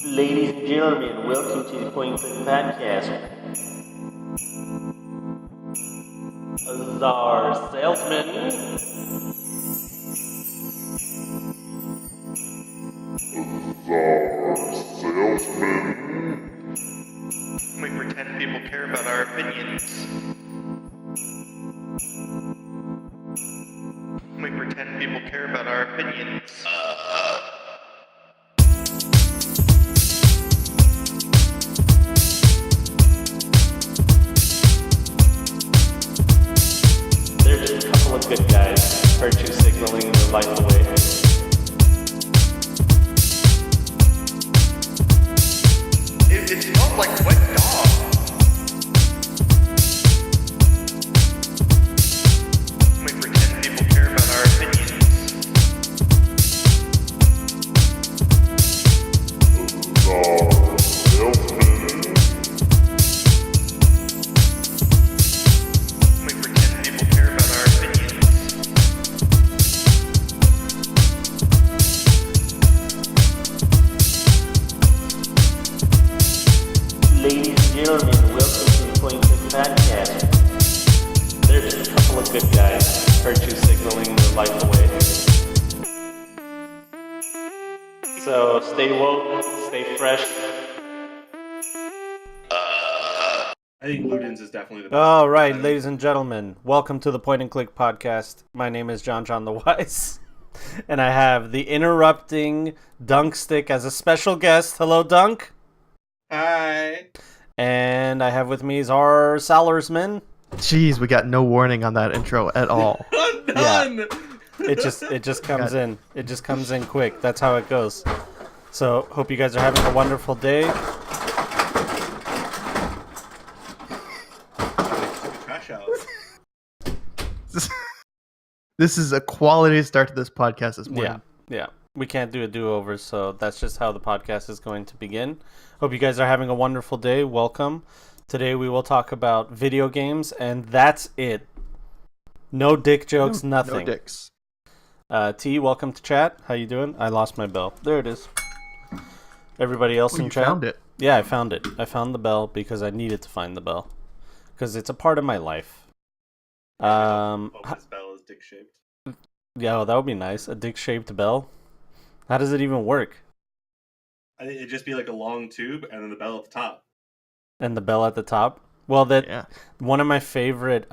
Ladies and gentlemen, welcome to the Point Click Podcast. Our salesman. We pretend people care about our opinions. We pretend people care about our opinions. They're just a couple of good guys, virtue signaling their life away. It smells like wet dog. We pretend people care about our opinions. We pretend people care about our opinions. Ladies and gentlemen, welcome to the Point Click Podcast. They're just a couple of good guys, virtue signaling their life away. So stay woke, stay fresh. I think Ludens is definitely the best. All right, ladies and gentlemen, welcome to the Point and Click Podcast. My name is John the Wise, and I have the interrupting Dunkstik as a special guest. Hello, Dunk. Hi. And I have with me is our Salarsman. Jeez, we got no warning on that intro at all. None. It just comes in. It just comes in quick. That's how it goes. So hope you guys are having a wonderful day. Trash out. This is a quality start to this podcast this morning. Yeah. We can't do a do-over, so that's just how the podcast is going to begin. Hope you guys are having a wonderful day. Welcome. Today we will talk about video games, and that's it. No dick jokes, nothing. No dicks. T, welcome to chat. How you doing? I lost my bell. There it is. Everybody else in You chat? found it. Yeah, I found it. I found the bell because I needed to find the bell. Because it's a part of my life. Oh, this bell is dick shaped. Yeah, that would be nice. A dick-shaped bell. How does it even work? I think it'd just be like a long tube and then the bell at the top. And the bell at the top? Well, one of my favorite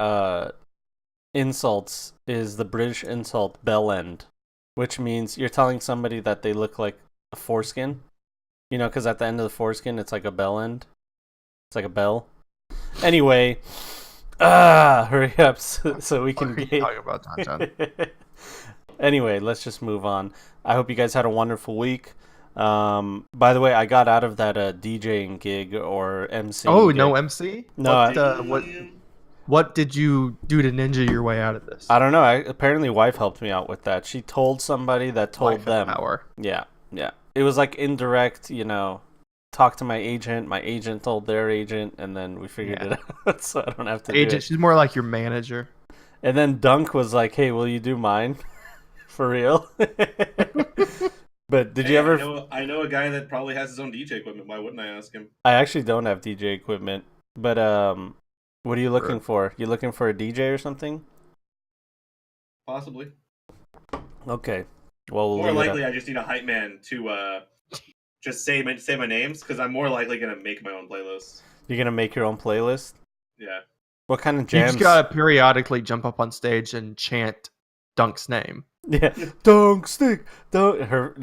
insults is the British insult bell end, which means you're telling somebody that they look like a foreskin. You know, because at the end of the foreskin, it's like a bell end. It's like a bell. Anyway, hurry up so we can What are you talking about, John? Anyway, let's just move on. I hope you guys had a wonderful week. By the way, I got out of that DJing gig or MC. Oh, gig. no MC? No, What did you do to ninja your way out of this? I don't know. Apparently, wife helped me out with that. She told somebody that told Life them. and power. Yeah. It was like indirect, talk to my agent told their agent, and then we figured it out, so I don't have to do Agent, it. she's more like your manager. And then Dunk was like, hey, will you do mine? For real? But did you ever... I know a guy that probably has his own DJ equipment. Why wouldn't I ask him? I actually don't have DJ equipment, but what are you looking for? You looking for a DJ or something? Possibly. Okay. Well, we'll More leave it likely, at- I just need a hype man to just say my names because I'm more likely gonna make my own playlist. You're gonna make your own playlist? Yeah. What kind of You jams? just gotta periodically jump up on stage and chant Dunk's name. Yeah, Dunkstik. Your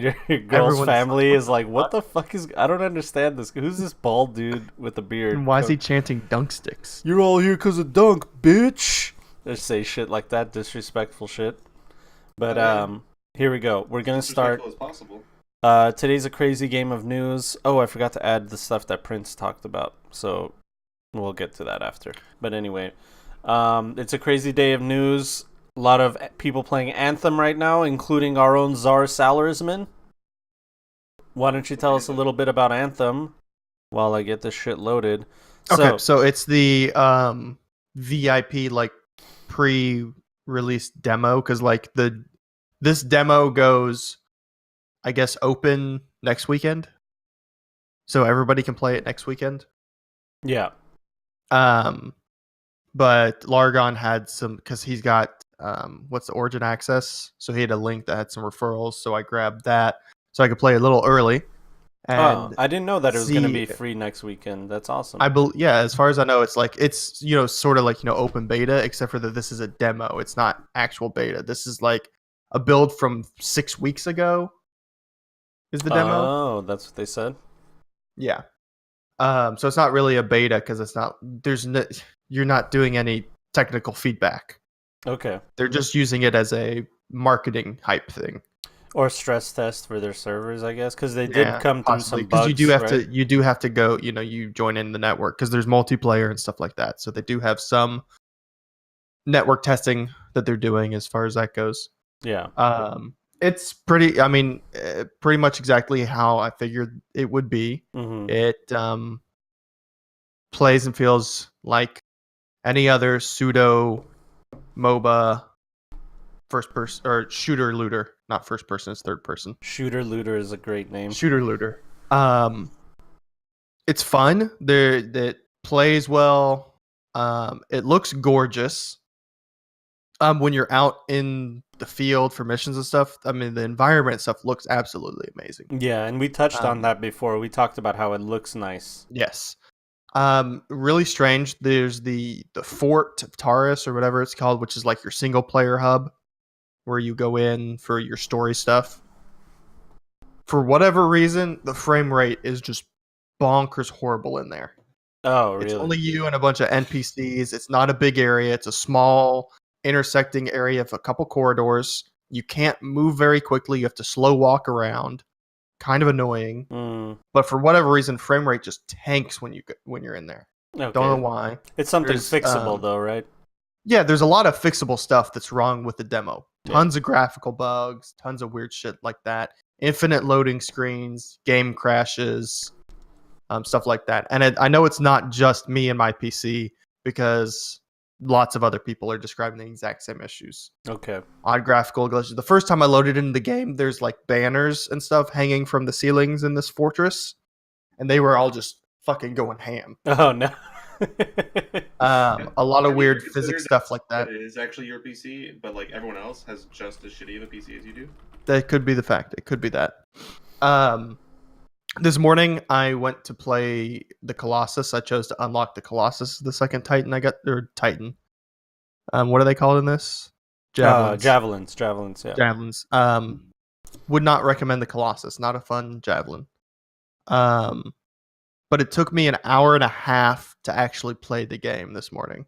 girl's Everyone's family like, is like, what the fuck is? I don't understand this. Who's this bald dude with a beard? And why is he chanting Dunksticks? You're all here because of Dunk, bitch. They say shit like that, disrespectful shit. But here we go. We're gonna start. As possible. Today's a crazy game of news. Oh, I forgot to add the stuff that Prince talked about. So we'll get to that after. But anyway, it's a crazy day of news. A lot of people playing Anthem right now, including our own Czar Salarsman. Why don't you tell us a little bit about Anthem while I get this shit loaded? Okay, so it's the VIP like pre-release demo because like this demo goes I guess, open next weekend, so everybody can play it next weekend. Yeah. But Largon had some because he's got what's the Origin access, so he had a link that had some referrals. So I grabbed that so I could play a little early. And I didn't know that it was going to see- be free next weekend. That's awesome. yeah, as far as I know, it's sort of like open beta, except for that this is a demo. It's not actual beta. This is like a build from 6 weeks ago. Is the demo? Oh, that's what they said. Yeah. So it's not really a beta because it's not. You're not doing any technical feedback. Okay. They're just using it as a marketing hype thing. Or stress test for their servers, I guess, because they did come through some bugs. Because you do have right? you do have to go. You join in the network because there's multiplayer and stuff like that. So they do have some network testing that they're doing as far as that goes. Yeah. It's pretty. I mean, pretty much exactly how I figured it would be. Mm-hmm. It plays and feels like any other pseudo MOBA first person or shooter looter, not first person, it's third person. Shooter Looter is a great name. Shooter looter. It's fun. It plays well. It looks gorgeous. When you're out in the field for missions and stuff, I mean, the environment stuff looks absolutely amazing. Yeah, and we touched on that before. We talked about how it looks nice. Yes. Really strange. There's the Fort of Taurus or whatever it's called, which is like your single player hub where you go in for your story stuff. For whatever reason, the frame rate is just bonkers horrible in there. Oh, really? It's only you and a bunch of NPCs. It's not a big area. It's a small intersecting area of a couple corridors. You can't move very quickly. You have to slow walk around. Kind of annoying. But for whatever reason, frame rate just tanks when you're in there. Okay. Don't know why. It's something There's, fixable, though, right? Yeah, there's a lot of fixable stuff that's wrong with the demo. Yeah. Tons of graphical bugs, tons of weird shit like that. Infinite loading screens, game crashes, stuff like that. And I know it's not just me and my PC because lots of other people are describing the exact same issues. Okay. Odd graphical glitches. The first time I loaded into the game, there's like banners and stuff hanging from the ceilings in this fortress, and they were all just fucking going ham. Oh, no. A lot of Have you weird ever considered physics stuff like that. It is actually your PC, but like everyone else has just as shitty of a PC as you do. That could be the fact. It could be that. This morning I went to play the Colossus. I chose to unlock the Colossus, the second Titan I got, or Titan. What do they call it in this? Javelins, yeah. Javelins. Would not recommend the Colossus. Not a fun javelin. But it took me an hour and a half to actually play the game this morning.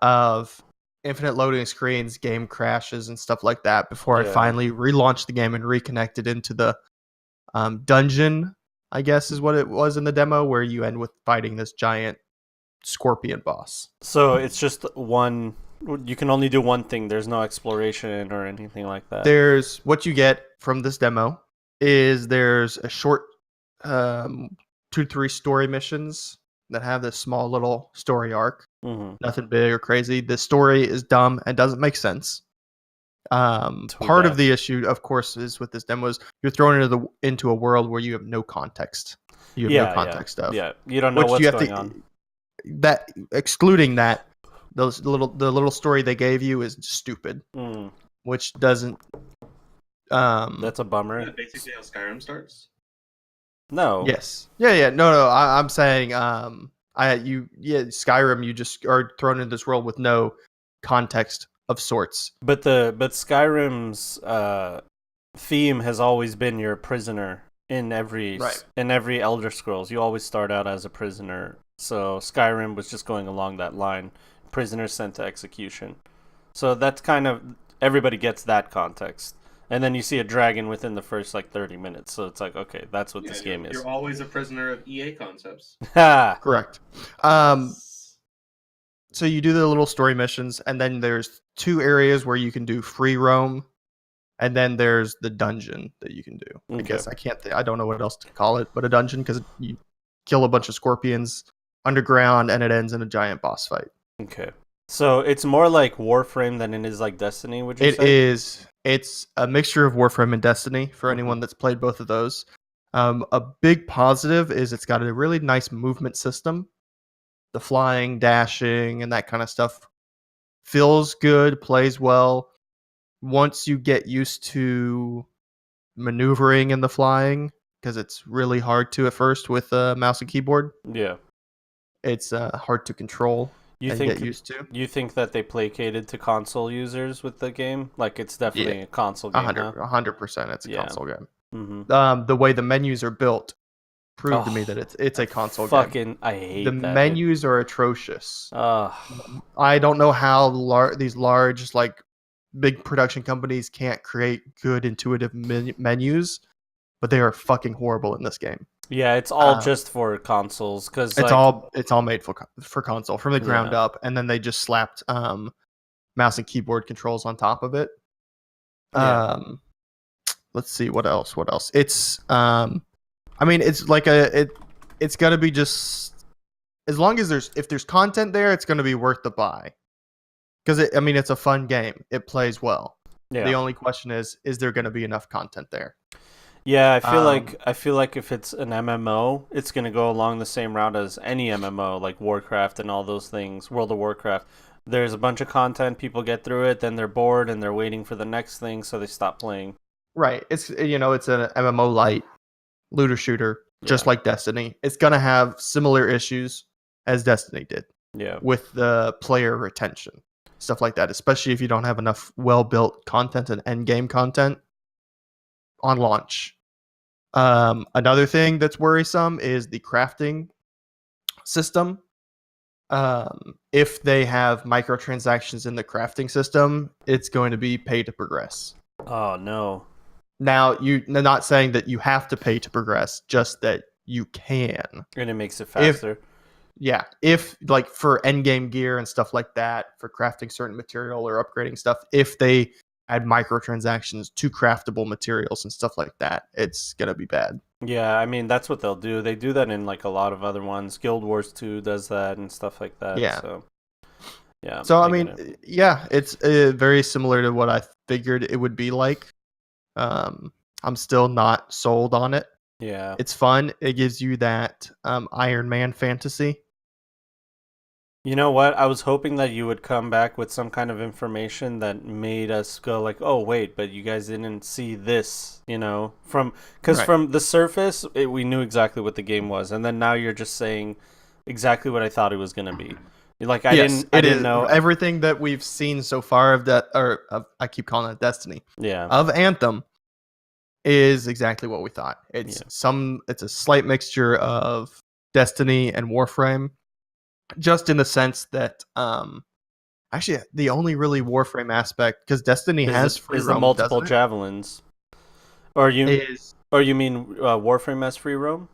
Of infinite loading screens, game crashes, and stuff like that before I finally relaunched the game and reconnected into the dungeon, I guess is what it was in the demo, where you end with fighting this giant scorpion boss. So it's just one. You can only do one thing. There's no exploration or anything like that. There's what you get from this demo is there's a short 2-3 story missions that have this small little story arc. Mm-hmm. Nothing big or crazy. The story is dumb and doesn't make sense. Part bad. of the issue, of course, is with this demo is you're thrown into a world where you have no context. You have no context of. Yeah, you don't know Which what's you have going to, on. That excluding that, the little story they gave you is stupid, which doesn't. That's a bummer. Is that basically how Skyrim starts? No. Yes. Yeah. No. I'm saying, Skyrim, you just are thrown into this world with no context of sorts. But Skyrim's theme has always been you're a prisoner in every Elder Scrolls. You always start out as a prisoner. So Skyrim was just going along that line. Prisoner sent to execution. So that's kind of everybody gets that context. And then you see a dragon within the first 30 minutes. So it's like, okay, that's what this game is. You're always a prisoner of EA concepts. Ha! Correct. So you do the little story missions, and then there's 2 areas where you can do free roam, and then there's the dungeon that you can do. Okay. I guess I don't know what else to call it, but a dungeon because you kill a bunch of scorpions underground, and it ends in a giant boss fight. Okay. So it's more like Warframe than it is like Destiny, would you It say? is. It's a mixture of Warframe and Destiny for anyone that's played both of those. A big positive is it's got a really nice movement system. The flying, dashing, and that kind of stuff feels good, plays well. Once you get used to maneuvering in the flying, because it's really hard to at first with a mouse and keyboard, Yeah. it's hard to control You and think get used to. you think that they placated to console users with the game? Like it's definitely a console game, huh? 100%, it's a Yeah. console game. Mm-hmm. The way the menus are built proved to me that it's a console game. Fucking, I hate The that. menus are atrocious. Ugh. I don't know how these large, like, big production companies can't create good intuitive menus, but they are fucking horrible in this game. Yeah, it's all just for consoles because It's all made for console from the ground up, and then they just slapped mouse and keyboard controls on top of it. Yeah. Let's see what else. It's I mean, it's like it's gonna be just as long as if there's content there, it's gonna be worth the buy. Because it's a fun game. It plays well. Yeah. The only question is there going to be enough content there? Yeah, I feel like if it's an MMO, it's gonna go along the same route as any MMO, like Warcraft and all those things. World of Warcraft. There's a bunch of content, people get through it, then they're bored and they're waiting for the next thing, so they stop playing. Right. It's an MMO light looter shooter, just like Destiny. It's gonna have similar issues as Destiny did. Yeah. With the player retention, stuff like that. Especially if you don't have enough well-built content and end game content on launch. Another thing that's worrisome is the crafting system. If they have microtransactions in the crafting system, it's going to be pay to progress. Oh no. Now, you're not saying that you have to pay to progress, just that you can. And it makes it faster. If like for end game gear and stuff like that, for crafting certain material or upgrading stuff, if they add microtransactions to craftable materials and stuff like that, it's gonna be bad. Yeah, I mean that's what they'll do. They do that in like a lot of other ones. Guild Wars 2 does that and stuff like that. Yeah. So yeah. So I mean, yeah, it's very similar to what I figured it would be like. I'm still not sold on it. Yeah. It's fun. It gives you that Iron Man fantasy. You know what? I was hoping that you would come back with some kind of information that made us go like, "Oh, wait, but you guys didn't see this," from the surface, we knew exactly what the game was, and then now you're just saying exactly what I thought it was going to be. Like I didn't know everything that we've seen so far of that, I keep calling it Destiny. Yeah. Of Anthem is exactly what we thought. It's a slight mixture of Destiny and Warframe. Just in the sense that, actually, the only really Warframe aspect, because Destiny has free roam, the multiple doesn't it? javelins, or you mean Warframe has free roam?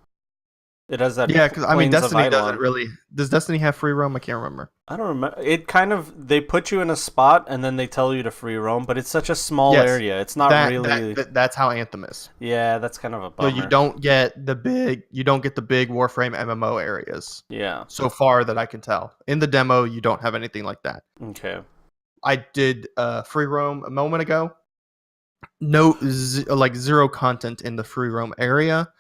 It has that. Yeah, because Destiny doesn't Eidolon. really. Does Destiny have free roam? I can't remember. I don't remember. It kind of they put you in a spot and then they tell you to free roam, but it's such a small area. It's not really. That's how Anthem is. Yeah, that's kind of a bummer. So you don't get the big Warframe MMO areas. Yeah. So far that I can tell, in the demo, you don't have anything like that. Okay. I did free roam a moment ago. No, zero content in the free roam area,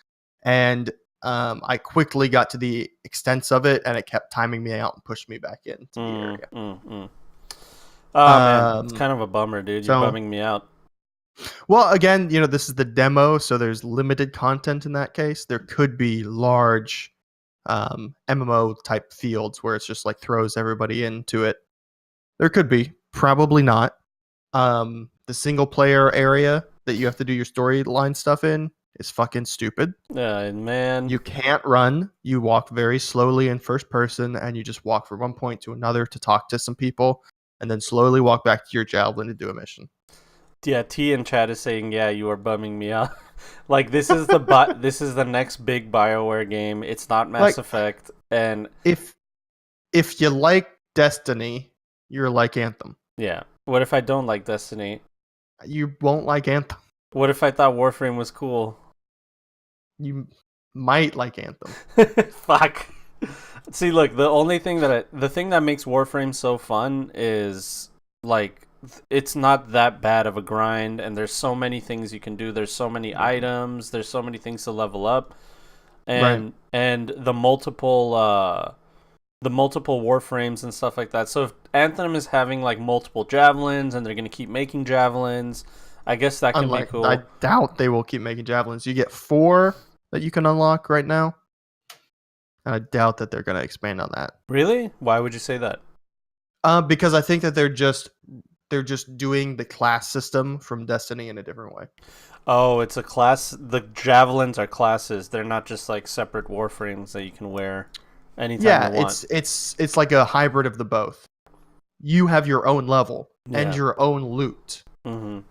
and I quickly got to the extents of it, and it kept timing me out and pushed me back into the area. Oh man, it's kind of a bummer, dude. You're bumming me out. Well, again, this is the demo, so there's limited content in that case. There could be large MMO type fields where it's just like throws everybody into it. There could be, probably not. The single player area that you have to do your storyline stuff in is fucking stupid. Yeah, man. You can't run. You walk very slowly in first person, and you just walk from one point to another to talk to some people, and then slowly walk back to your javelin to do a mission. Yeah, T in chat is saying, "Yeah, you are bumming me out." Like this is this is the next big BioWare game. It's not Mass Effect, and if you like Destiny, you're like Anthem. Yeah. What if I don't like Destiny? You won't like Anthem. What if I thought Warframe was cool? You might like Anthem. Fuck. See, look, the thing that makes Warframe so fun is like it's not that bad of a grind, and there's so many things you can do. There's so many items. There's so many things to level up, and the multiple Warframes and stuff like that. So if Anthem is having like multiple javelins, and they're gonna keep making javelins, I guess that can be cool. I doubt they will keep making javelins. You get 4 that you can unlock right now. And I doubt that they're going to expand on that. Really? Why would you say that? Because I think that they're just doing the class system from Destiny in a different way. Oh, it's a class. The javelins are classes. They're not just like separate Warframes that you can wear anytime you want. It's like a hybrid of the both. You have your own level and your own loot, and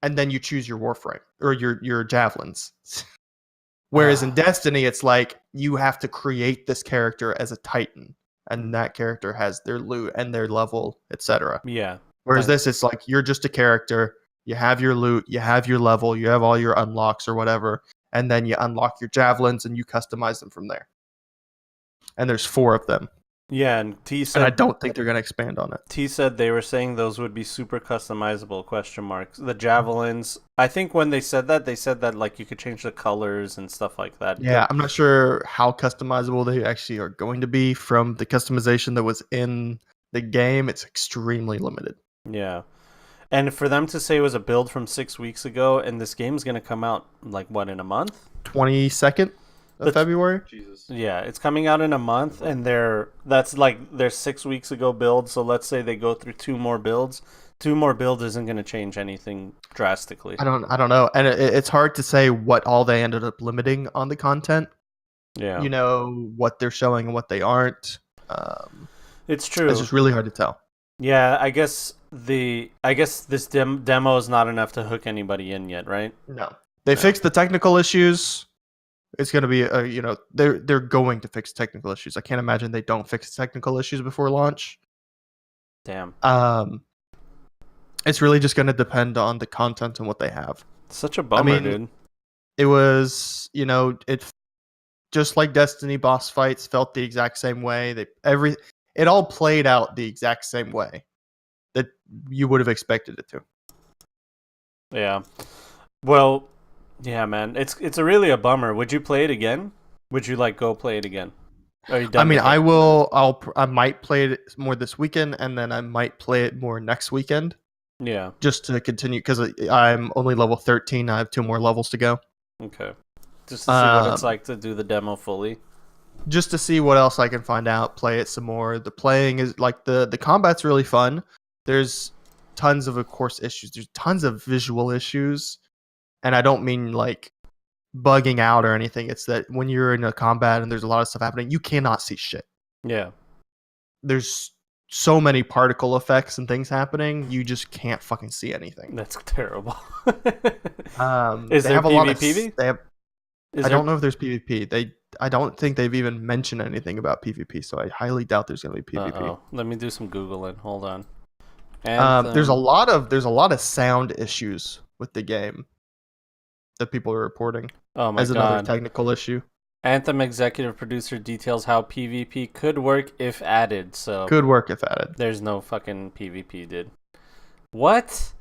then you choose your Warframe or your javelins. Whereas in Destiny, it's like you have to create this character as a Titan, and that character has their loot and their level, etc. Yeah. Whereas this, it's like you're just a character. You have your loot, you have your level, you have all your unlocks or whatever, and then you unlock your javelins and you customize them from there. And there's 4 of them. Yeah, and T said, and I don't think they're going to expand on it. T said they were saying those would be super customizable ? The javelins. I think when they said that like you could change the colors and stuff like that. Yeah, I'm not sure how customizable they actually are going to be from the customization that was in the game. It's extremely limited. Yeah. And for them to say it was a build from 6 weeks ago, and this game's going to come out like what, in a month? 22nd of February. Jesus. Yeah, it's coming out in a month, and that's like their 6 weeks ago build. So let's say they go through 2 more builds. 2 more builds isn't going to change anything drastically. I don't know, and it's hard to say what all they ended up limiting on the content. Yeah, you know what they're showing and what they aren't. It's true. It's just really hard to tell. Yeah, I guess this demo is not enough to hook anybody in yet, right? No, they fixed the technical issues. It's going to be they're going to fix technical issues. I can't imagine they don't fix technical issues before launch. Damn. It's really just going to depend on the content and what they have. Such a bummer, dude. It was, it just like Destiny boss fights felt the exact same way. It all played out the exact same way that you would have expected it to. Yeah. Well, yeah, man. It's a really a bummer. Would you play it again? Would you go play it again? Are you done? I mean, I will. I might play it more this weekend, and then I might play it more next weekend. Yeah. Just to continue, because I'm only level 13. I have 2 more levels to go. Okay. Just to see what it's like to do the demo fully. Just to see what else I can find out. Play it some more. The playing is the combat's really fun. There's tons of course issues. There's tons of visual issues, and I don't mean bugging out or anything. It's that when you're in a combat and there's a lot of stuff happening, you cannot see shit. Yeah. There's so many particle effects and things happening, you just can't fucking see anything. That's terrible. Is there PvP? I don't know if there's PvP. I don't think they've even mentioned anything about PvP, so I highly doubt there's going to be PvP. Uh-oh. Let me do some Googling. Hold on. There's a lot of sound issues with the game that people are reporting. Oh my as God. Another technical issue. Anthem executive producer details how PvP could work if added. So could work if added. There's no fucking PvP, dude. What?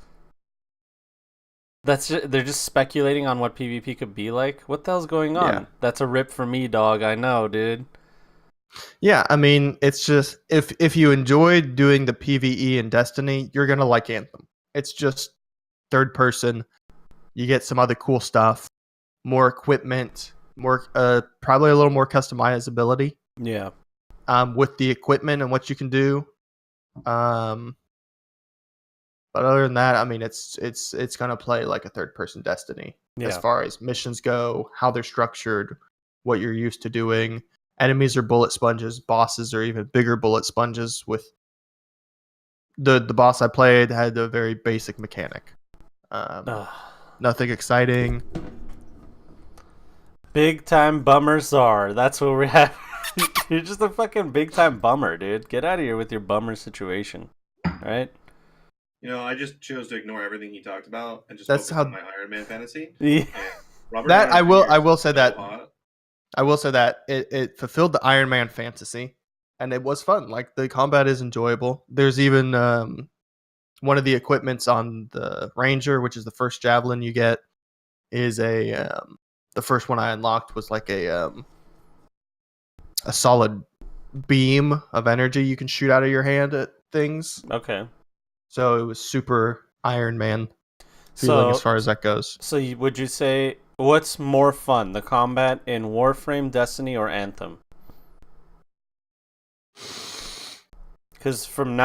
They're just speculating on what PvP could be like. What the hell's going on? Yeah. That's a rip for me, dog. I know, dude. Yeah, I mean, it's just if you enjoyed doing the PvE in Destiny, you're gonna like Anthem. It's just third person. You get some other cool stuff, more equipment, more probably a little more customizability. Yeah. With the equipment and what you can do. But other than that, I mean, it's gonna play like a third person Destiny as far as missions go, how they're structured, what you're used to doing. Enemies are bullet sponges. Bosses are even bigger bullet sponges. With the boss I played had a very basic mechanic. Nothing exciting. Big time bummer czar. That's what we have. You're just a fucking big time bummer, dude. Get out of here with your bummer situation. All right? I just chose to ignore everything he talked about and just That's focus on my Iron Man fantasy. Yeah. Robert That Downey I will say so that hot. I will say that it fulfilled the Iron Man fantasy, and it was fun. Like the combat is enjoyable. There's even one of the equipments on the Ranger, which is the first javelin you get, is the first one I unlocked was like a solid beam of energy you can shoot out of your hand at things. Okay. So it was super Iron Man feeling as far as that goes. So would you say what's more fun, the combat in Warframe, Destiny, or Anthem? Because from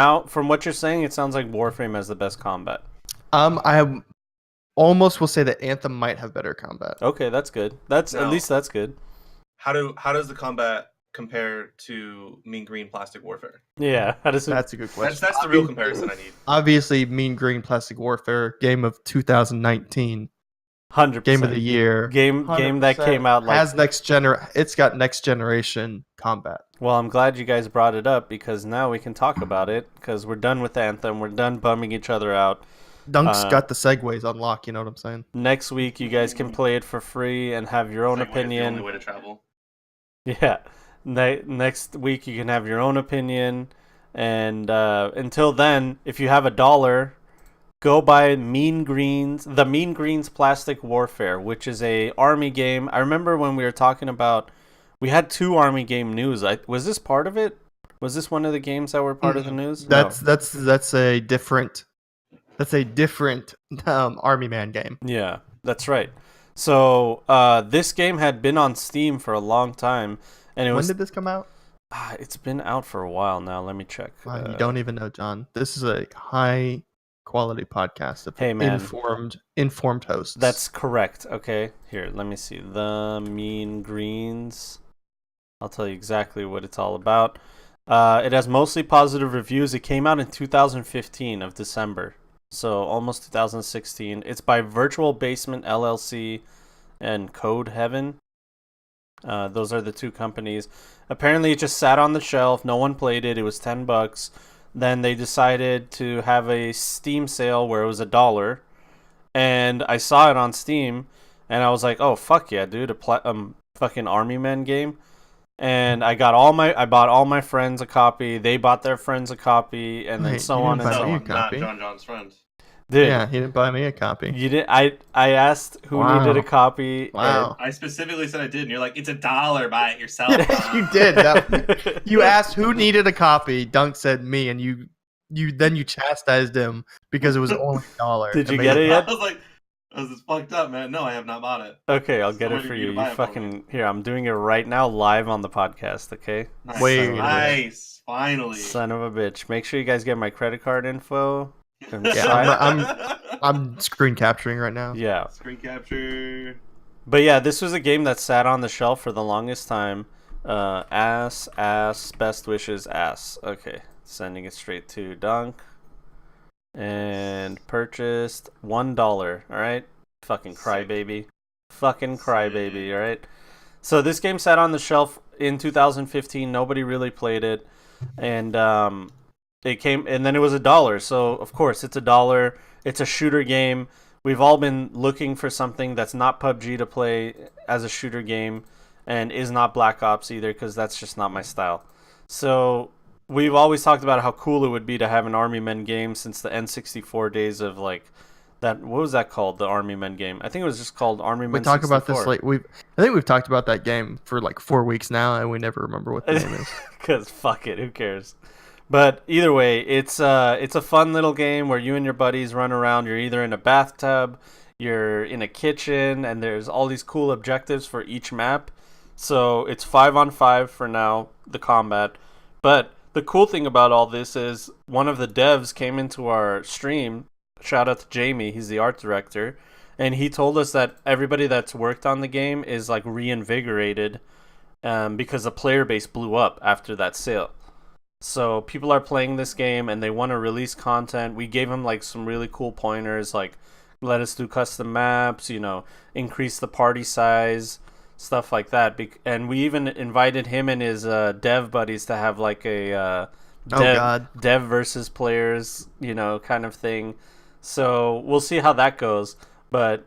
what you're saying, it sounds like Warframe has the best combat. I almost will say that Anthem might have better combat. Okay, that's good. At least that's good. How does the combat compare to Mean Green Plastic Warfare? Yeah, That's a good question. That's the real comparison I need. Obviously, Mean Green Plastic Warfare, game of 2019, 100% game of the year, game that 100% came out like has it's got next generation combat. Well, I'm glad you guys brought it up because now we can talk about it because we're done with Anthem. We're done bumming each other out. Dunk's got the segues on lock, you know what I'm saying? Next week, you guys can play it for free and have your own Segway is the opinion. only way to travel. Yeah. Next week, you can have your own opinion. And until then, if you have $1, go buy the Mean Greens Plastic Warfare, which is a army game. I remember when we were talking about, we had 2 army game news. Was this part of it? Was this one of the games that were part of the news? That's a different Army Man game. Yeah, that's right. So this game had been on Steam for a long time, and When did this come out? It's been out for a while now. Let me check. You don't even know, John. This is a high quality podcast of Hey, man. informed hosts. That's correct. Okay, here, let me see. The Mean Greens. I'll tell you exactly what it's all about. It has mostly positive reviews. It came out in 2015 of December. So almost 2016. It's by Virtual Basement LLC and Code Heaven. Those are the 2 companies. Apparently it just sat on the shelf. No one played it. It was $10. Then they decided to have a Steam sale where it was $1. And I saw it on Steam and I was like, oh fuck yeah, dude, a fucking Army Men game. And I bought all my friends a copy. They bought their friends a copy, and then Wait, so you on didn't and buy so me a on. copy? Not John's friend. Dude, Yeah, he didn't buy me a copy. you did. I asked who Wow. needed a copy. Wow. I specifically said I did, and you're like, it's $1. Buy it yourself. You did. You asked who needed a copy. Dunk said me, and you chastised him because it was only $1. Did you get it yet? I was like, this is fucked up, man. No, I have not bought it. Okay, I'll get it Somebody for need you. to buy You it for fucking here. I'm doing it right now, live on the podcast. Okay. Nice. Wait. Nice. Finally. Son of a bitch. Make sure you guys get my credit card info. And Yeah, sign- I'm screen capturing right now. yeah. Screen capture. But yeah, this was a game that sat on the shelf for the longest time. Ass, best wishes, ass. Okay, sending it straight to Dunk. And purchased $1. All right, fucking crybaby, all right. So this game sat on the shelf in 2015. Nobody really played it, and it came, and then it was $1. So of course it's $1. It's a shooter game. We've all been looking for something that's not PUBG to play as a shooter game, and is not Black Ops either, because that's just not my style. So we've always talked about how cool it would be to have an Army Men game since the N64 days of like that. What was that called? The Army Men game? I think it was just called Army Men. We talk 64. about this like I think we've talked about that game for like 4 weeks now, and we never remember what the name is. Because fuck it, who cares? But either way, it's a fun little game where you and your buddies run around. You're either in a bathtub, you're in a kitchen, and there's all these cool objectives for each map. So it's 5-on-5 for now, the combat. But the cool thing about all this is one of the devs came into our stream. Shout out to Jamie, he's the art director, and he told us that everybody that's worked on the game is like reinvigorated because the player base blew up after that sale. So people are playing this game and they want to release content. We gave him like some really cool pointers, like let us do custom maps, increase the party size, stuff like that. And we even invited him and his dev buddies to have like a dev versus players, kind of thing. So we'll see how that goes. But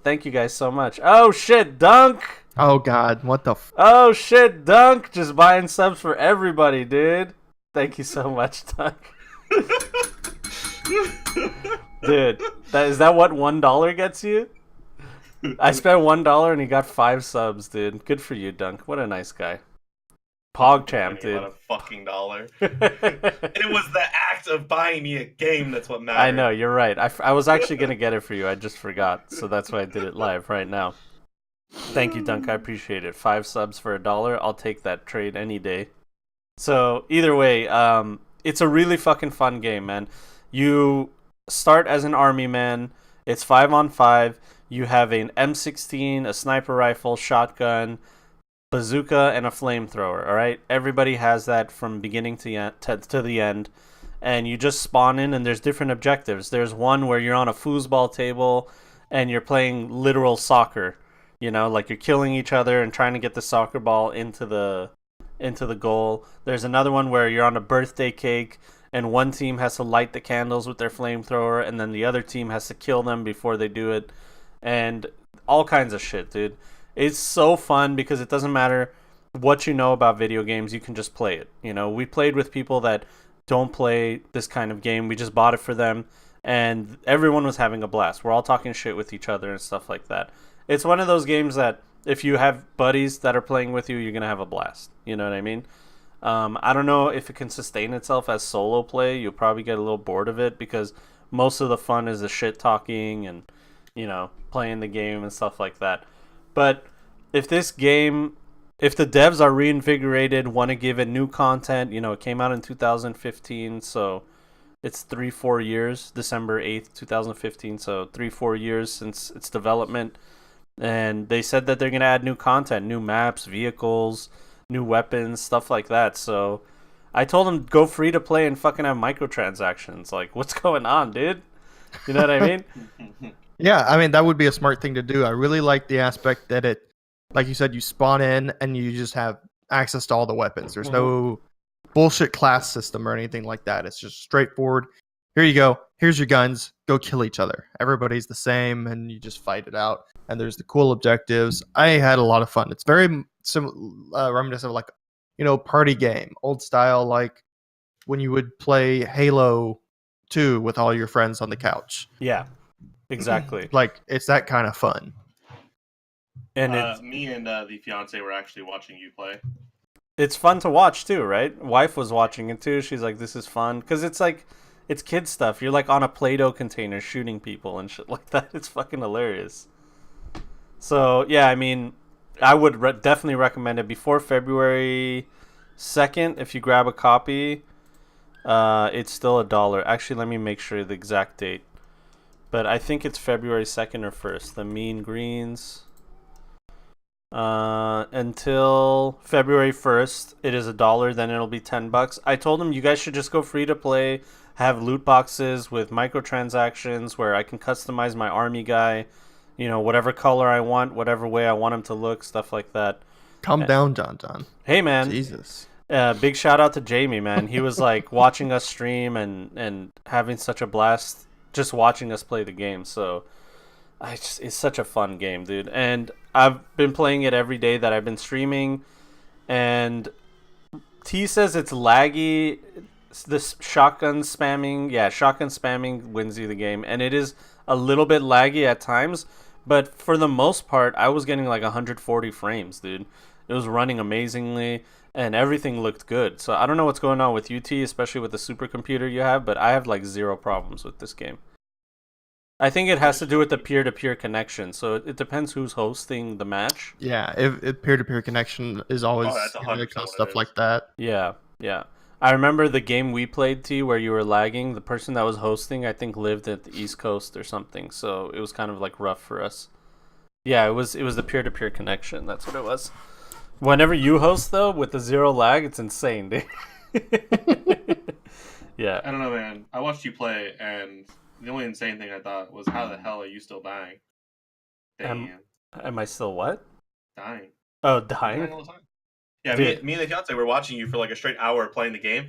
thank you guys so much. Oh shit, Dunk! Oh God, what the? Oh shit, Dunk! Just buying subs for everybody, dude. Thank you so much, Dunk. Dude, is that what $1 gets you? I spent $1 and he got 5 subs, dude. Good for you, Dunk. What a nice guy. PogChamp, dude. About a fucking dollar. It was the act of buying me a game that's what mattered. I know, you're right. I was actually going to get it for you. I just forgot. So that's why I did it live right now. Thank you, Dunk. I appreciate it. 5 subs for $1. I'll take that trade any day. So either way, it's a really fucking fun game, man. You start as an army man. It's 5-on-5. You have an M16, a sniper rifle, shotgun, bazooka, and a flamethrower. All right, everybody has that from beginning to the end, and you just spawn in. And there's different objectives. There's one where you're on a foosball table, and you're playing literal soccer. You know, like you're killing each other and trying to get the soccer ball into the goal. There's another one where you're on a birthday cake, and one team has to light the candles with their flamethrower, and then the other team has to kill them before they do it, and all kinds of shit, dude. It's so fun because it doesn't matter what you know about video games, you can just play it. You know, we played with people that don't play this kind of game. We just bought it for them, and everyone was having a blast. We're all talking shit with each other and stuff like that. It's one of those games that if you have buddies that are playing with you, you're going to have a blast. You know what I mean? I don't know if it can sustain itself as solo play. You'll probably get a little bored of it because most of the fun is the shit talking and, you know, playing the game and stuff like that. But if the devs are reinvigorated, want to give it new content, you know, it came out in 2015, so it's 3-4 years, December 8th, 2015, so 3-4 years since its development. And they said that they're going to add new content, new maps, vehicles, new weapons, stuff like that. So I told them go free to play and fucking have microtransactions. Like, what's going on, dude? You know what I mean? Yeah, I mean, that would be a smart thing to do. I really like the aspect that it, like you said, you spawn in and you just have access to all the weapons. There's no bullshit class system or anything like that. It's just straightforward. Here you go. Here's your guns. Go kill each other. Everybody's the same and you just fight it out. And there's the cool objectives. I had a lot of fun. It's very reminiscent of like, you know, party game, old style, like when you would play Halo 2 with all your friends on the couch. Yeah. Exactly. Like, it's that kind of fun. And me and the fiance were actually watching you play. it's fun to watch too, right? Wife was watching it too. She's like, this is fun. Because it's like, it's kid stuff. You're like on a Play-Doh container shooting people and shit like that. It's fucking hilarious. So, yeah, I mean, I would definitely recommend it before February 2nd. If you grab a copy, it's still $1. Actually, let me make sure the exact date. But I think it's February 2nd or 1st. The Mean Greens. Until February 1st, it is $1. Then it'll be $10. I told them you guys should just go free to play. Have loot boxes with microtransactions where I can customize my army guy. You know, whatever color I want, whatever way I want him to look, stuff like that. Calm down, John. Hey, man. Jesus. Big shout out to Jamie, man. He was like watching us stream and having such a blast just watching us play the game. So it's such a fun game, dude. And I've been playing it every day that I've been streaming. And T says it's laggy. This shotgun spamming wins you the game. And it is a little bit laggy at times. But for the most part, I was getting like 140 frames, dude. It was running amazingly. And everything looked good. So I don't know what's going on with UT, especially with the supercomputer you have, but I have like zero problems with this game. I think it has to do with the peer-to-peer connection. So it depends who's hosting the match. Yeah, if peer-to-peer connection is always that's 100% stuff what it like is. that. Yeah. I remember the game we played, T, where you were lagging. The person that was hosting, I think, lived at the East Coast or something. So it was kind of like rough for us. Yeah, it was the peer-to-peer connection. That's what it was. Whenever you host, though, with the zero lag, it's insane, dude. Yeah. I don't know, man. I watched you play, and the only insane thing I thought was, how the hell are you still dying? Damn. Am I still what? Dying. Oh, Dying dying? all the time. Yeah, Dude. me and the fiance were watching you for like a straight hour playing the game,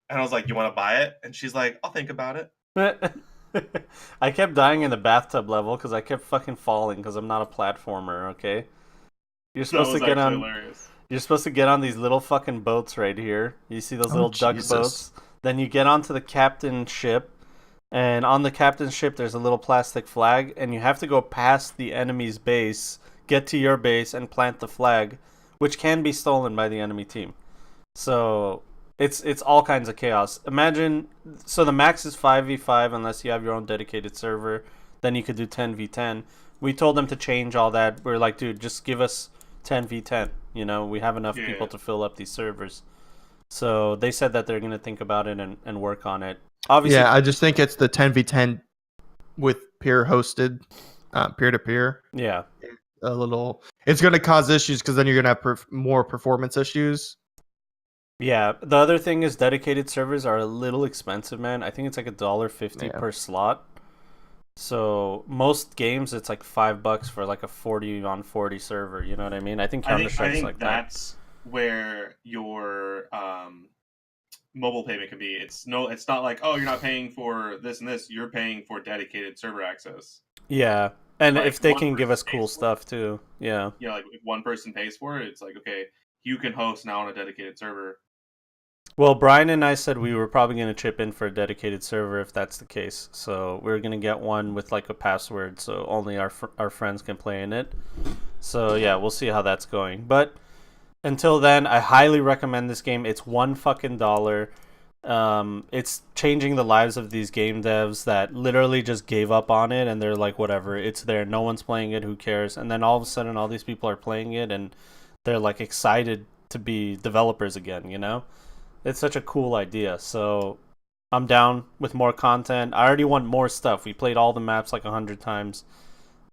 and I was like, "You want to buy it?" And she's like, "I'll think about it." I kept dying in the bathtub level because I kept fucking falling because I'm not a platformer. Okay, you're That supposed was to get actually on. hilarious. You're supposed to get on these little fucking boats right here. You see those Oh, little duck Jesus. boats. Then you get onto the captain ship, and on the captain's ship there's a little plastic flag, and you have to go past the enemy's base, get to your base, and plant the flag, which can be stolen by the enemy team. So it's all kinds of chaos. Imagine, so the max is 5v5 unless you have your own dedicated server. Then you could do 10v10. We told them to change all that. We're like, dude, just give us 10v10. You know, we have enough people to fill up these servers. So they said that they're going to think about it and work on it. Obviously, Yeah, I just think it's the 10v10 with peer hosted, peer to peer. yeah. A little, it's going to cause issues because then you're going to have more performance issues. Yeah, the other thing is dedicated servers are a little expensive, man. I think it's like $1.50 Yeah. per slot. So most games it's like $5 for like a 40 on 40 server. You know what I mean? I think I Counter think Strike's like that. that's where your mobile payment can be. It's not like, oh, you're not paying for this and this. You're paying for dedicated server access. Yeah, and Like, if they one can give person us cool pays for it. stuff too. Yeah. You know, like if one person pays for it, it's like, okay, you can host now on a dedicated server. Well, Brian and I said we were probably going to chip in for a dedicated server if that's the case. So we're going to get one with like a password so only our friends can play in it. So yeah, we'll see how that's going. But until then, I highly recommend this game. It's $1. It's changing the lives of these game devs that literally just gave up on it and they're like, whatever, it's there. No one's playing it. Who cares? And then all of a sudden, all these people are playing it and they're like excited to be developers again, you know? It's such a cool idea. So I'm down with more content. I already want more stuff. We played all the maps like 100 times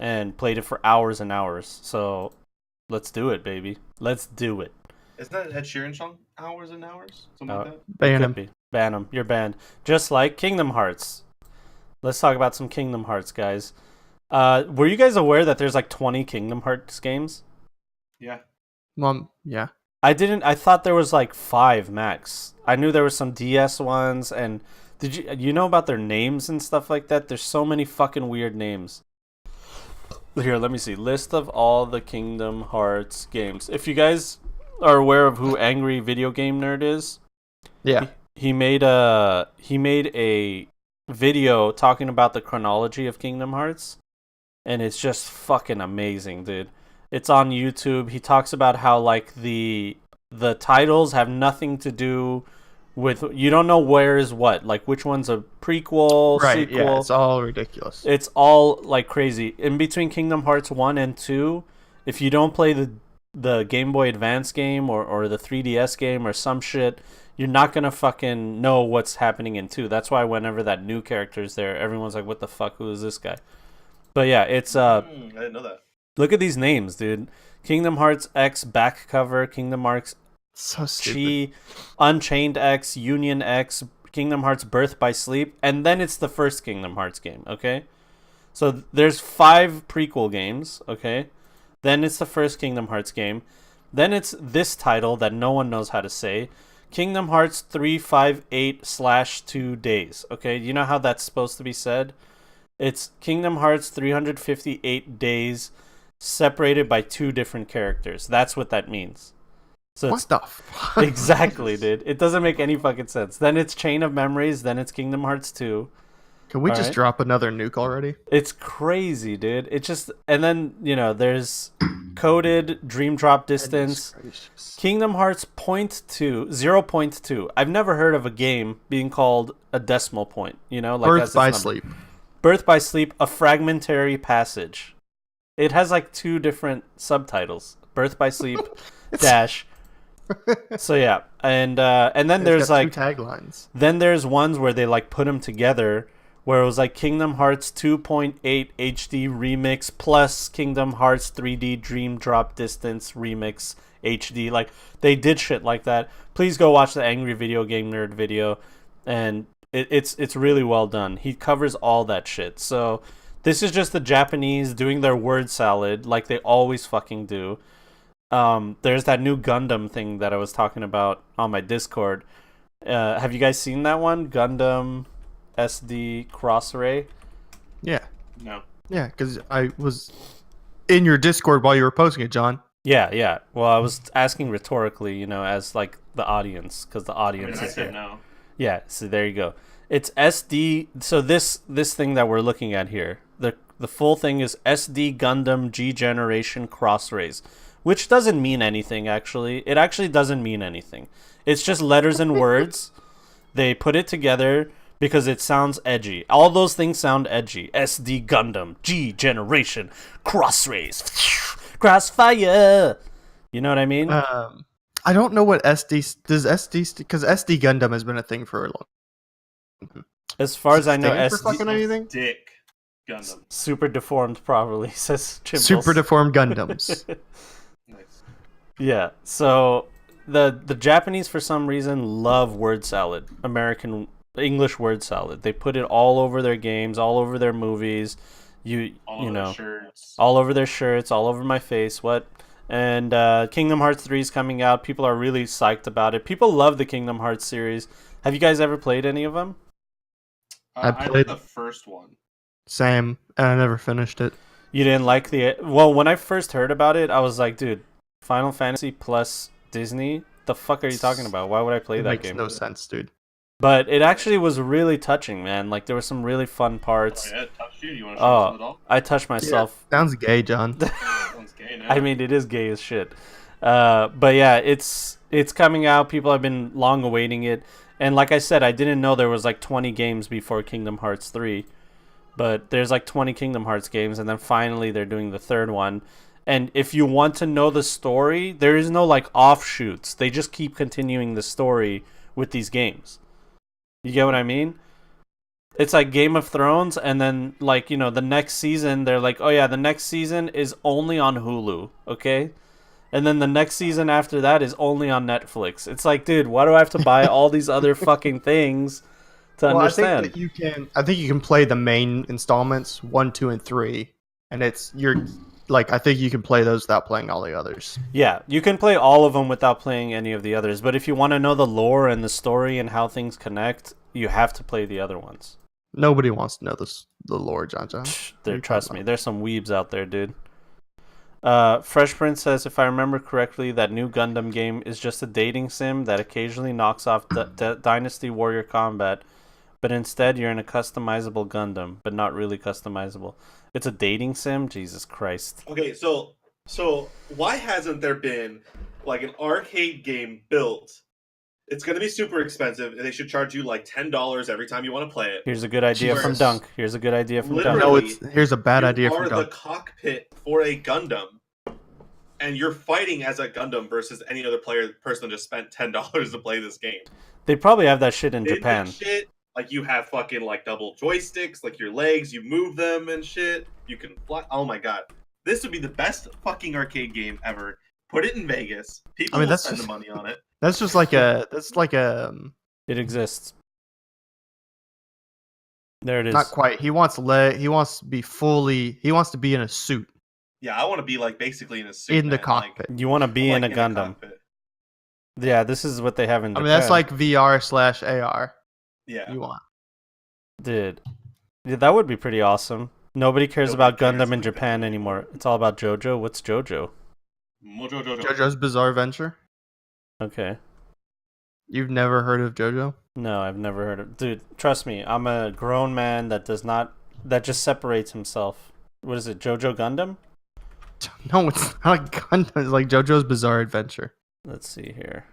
and played it for hours and hours. So let's do it, baby. Let's do it. Isn't that Ed Sheeran song? Hours and hours? Something like that? Ban Could him. be. Ban them. You're banned. Just like Kingdom Hearts. Let's talk about some Kingdom Hearts, guys. Were you guys aware that there's like 20 Kingdom Hearts games? Yeah. Yeah. I thought there was like 5 max. I knew there was some DS ones, and did you know about their names and stuff like that? There's so many fucking weird names. Here, let me see. List of all the Kingdom Hearts games. If you guys are aware of who Angry Video Game Nerd is, Yeah. he made a video talking about the chronology of Kingdom Hearts, and it's just fucking amazing, dude. It's on YouTube. He talks about how like the titles have nothing to do with, you don't know where is what, like which one's a prequel, Right. sequel. Yeah. It's all ridiculous. It's all like crazy. In between Kingdom Hearts 1 and 2, if you don't play the Game Boy Advance game or the 3DS game or some shit, you're not going to fucking know what's happening in 2. That's why whenever that new character is there, everyone's like, what the fuck, who is this guy? But yeah, it's I didn't know that. look at these names, dude. Kingdom Hearts X back cover, Kingdom Hearts So stupid. Chi, Unchained X, Union X, Kingdom Hearts Birth by Sleep, and then it's the first Kingdom Hearts game, okay? So there's 5 prequel games, okay? Then it's the first Kingdom Hearts game. Then it's this title that no one knows how to say, Kingdom Hearts 358/2 days, okay? You know how that's supposed to be said? It's Kingdom Hearts 358 days separated by 2 different characters. That's what that means. So What it's the fuck? exactly, dude. It doesn't make any fucking sense. Then it's Chain of Memories, then it's Kingdom Hearts 2. Can we All just right. drop another nuke already? It's crazy, dude. It just, and then, you know, there's Coded, Dream Drop Distance, Goodness gracious. Kingdom Hearts 0.2. I've never heard of a game being called a decimal point, you know, like Birth as its by number. Sleep. Birth by Sleep, a fragmentary passage. It has like 2 different subtitles. Birth by Sleep dash. So yeah, and then there's It's got like 2 taglines. then there's ones where they like put them together, where it was like Kingdom Hearts 2.8 HD remix plus Kingdom Hearts 3D Dream Drop Distance remix HD. Like they did shit like that. Please go watch the Angry Video Game Nerd video, and it's really well done. He covers all that shit. So this is just the Japanese doing their word salad like they always fucking do. There's that new Gundam thing that I was talking about on my Discord. Have you guys seen that one? Gundam SD Crossray? Yeah, No. yeah, because I was in your Discord while you were posting it, John. Yeah. Well, I was asking rhetorically, you know, as like the audience, because the I mean, audience I is said here. no. Yeah, so there you go. It's SD. So this thing that we're looking at here, the full thing is SD Gundam G Generation Crossrays, which doesn't mean anything actually. It actually doesn't mean anything. It's just letters and words. They put it together because it sounds edgy. All those things sound edgy. SD Gundam G Generation Crossrays. Crossfire. You know what I mean? I don't know what does SD because SD Gundam has been a thing for a long. As far as I know, stand for SD fucking anything? Dick Gundam. super deformed probably says Chimbles. Super deformed Gundams. Nice. Yeah. So the Japanese for some reason love word salad. American English word salad. They put it all over their games, all over their movies. All you of know, their shirts. all over their shirts, all over my face. What? And Kingdom Hearts 3 is coming out. People are really psyched about it. People love the Kingdom Hearts series. Have you guys ever played any of them? I I played- did the first one. Same, and I never finished it. You didn't like the... Well, when I first heard about it, I was like, dude, Final Fantasy plus Disney? The fuck are you talking about? Why would I play It that makes game? no sense, dude. But it actually was really touching, man. Like, there were some really fun parts. Oh, yeah, it touched you. You want to show us Oh, the doll? I touched myself. Sounds gay, John. Sounds gay now. I mean, it is gay as shit. But yeah, it's coming out. People have been long awaiting it. And like I said, I didn't know there was like 20 games before Kingdom Hearts 3. But there's like 20 Kingdom Hearts games, and then finally they're doing the third one. And if you want to know the story, there is no like offshoots. They just keep continuing the story with these games. You get what I mean? It's like Game of Thrones, and then like, you know, the next season they're like, oh yeah, the next season is only on Hulu, okay? And then the next season after that is only on Netflix. It's like, dude, why do I have to buy all these other fucking things to understand? I think you can play the main installments 1, 2, and 3, and I think you can play those without playing all the others. Yeah, you can play all of them without playing any of the others. But if you want to know the lore and the story and how things connect, you have to play the other ones. Nobody wants to know the lore, John. Trust me, there's some weebs out there, dude. Fresh Prince says, if I remember correctly, that new Gundam game is just a dating sim that occasionally knocks off Dynasty Warrior Combat, but instead you're in a customizable Gundam, but not really customizable. It's a dating sim? Jesus Christ. Okay, so why hasn't there been like an arcade game built? It's going to be super expensive, and they should charge you like $10 every time you want to play it. Here's a good idea from Jesus. Dunk. Here's a good idea from Literally, Dunk. No, here's a bad idea You from are the Dunk. cockpit for a Gundam, and you're fighting as a Gundam versus any other person just spent $10 to play this game. They probably have that shit in They Japan. make shit like you have fucking like double joysticks, like your legs, you move them and shit. You can fly. Oh my god, this would be the best fucking arcade game ever. Put it in Vegas. People will that's spend just- the money on it. That's just like a It exists. There it is. not quite. He wants to be in a suit Yeah, I want to be like basically in a suit in the man, cockpit. You want to be like in a Gundam. cockpit. Yeah, this is what they have in I Japan. mean, that's like VR/AR. Yeah, You want? Dude. Yeah, that would be pretty awesome. Nobody cares Nobody about cares Gundam in about Japan Gundam anymore. It's all about JoJo. What's JoJo? Mojo Jojo. JoJo's Bizarre Adventure. Okay. You've never heard of JoJo? No, I've never heard of... Dude, trust me. I'm a grown man that just separates himself. What is it, JoJo Gundam? No, it's not like Gundam. It's like JoJo's Bizarre Adventure. Let's see here.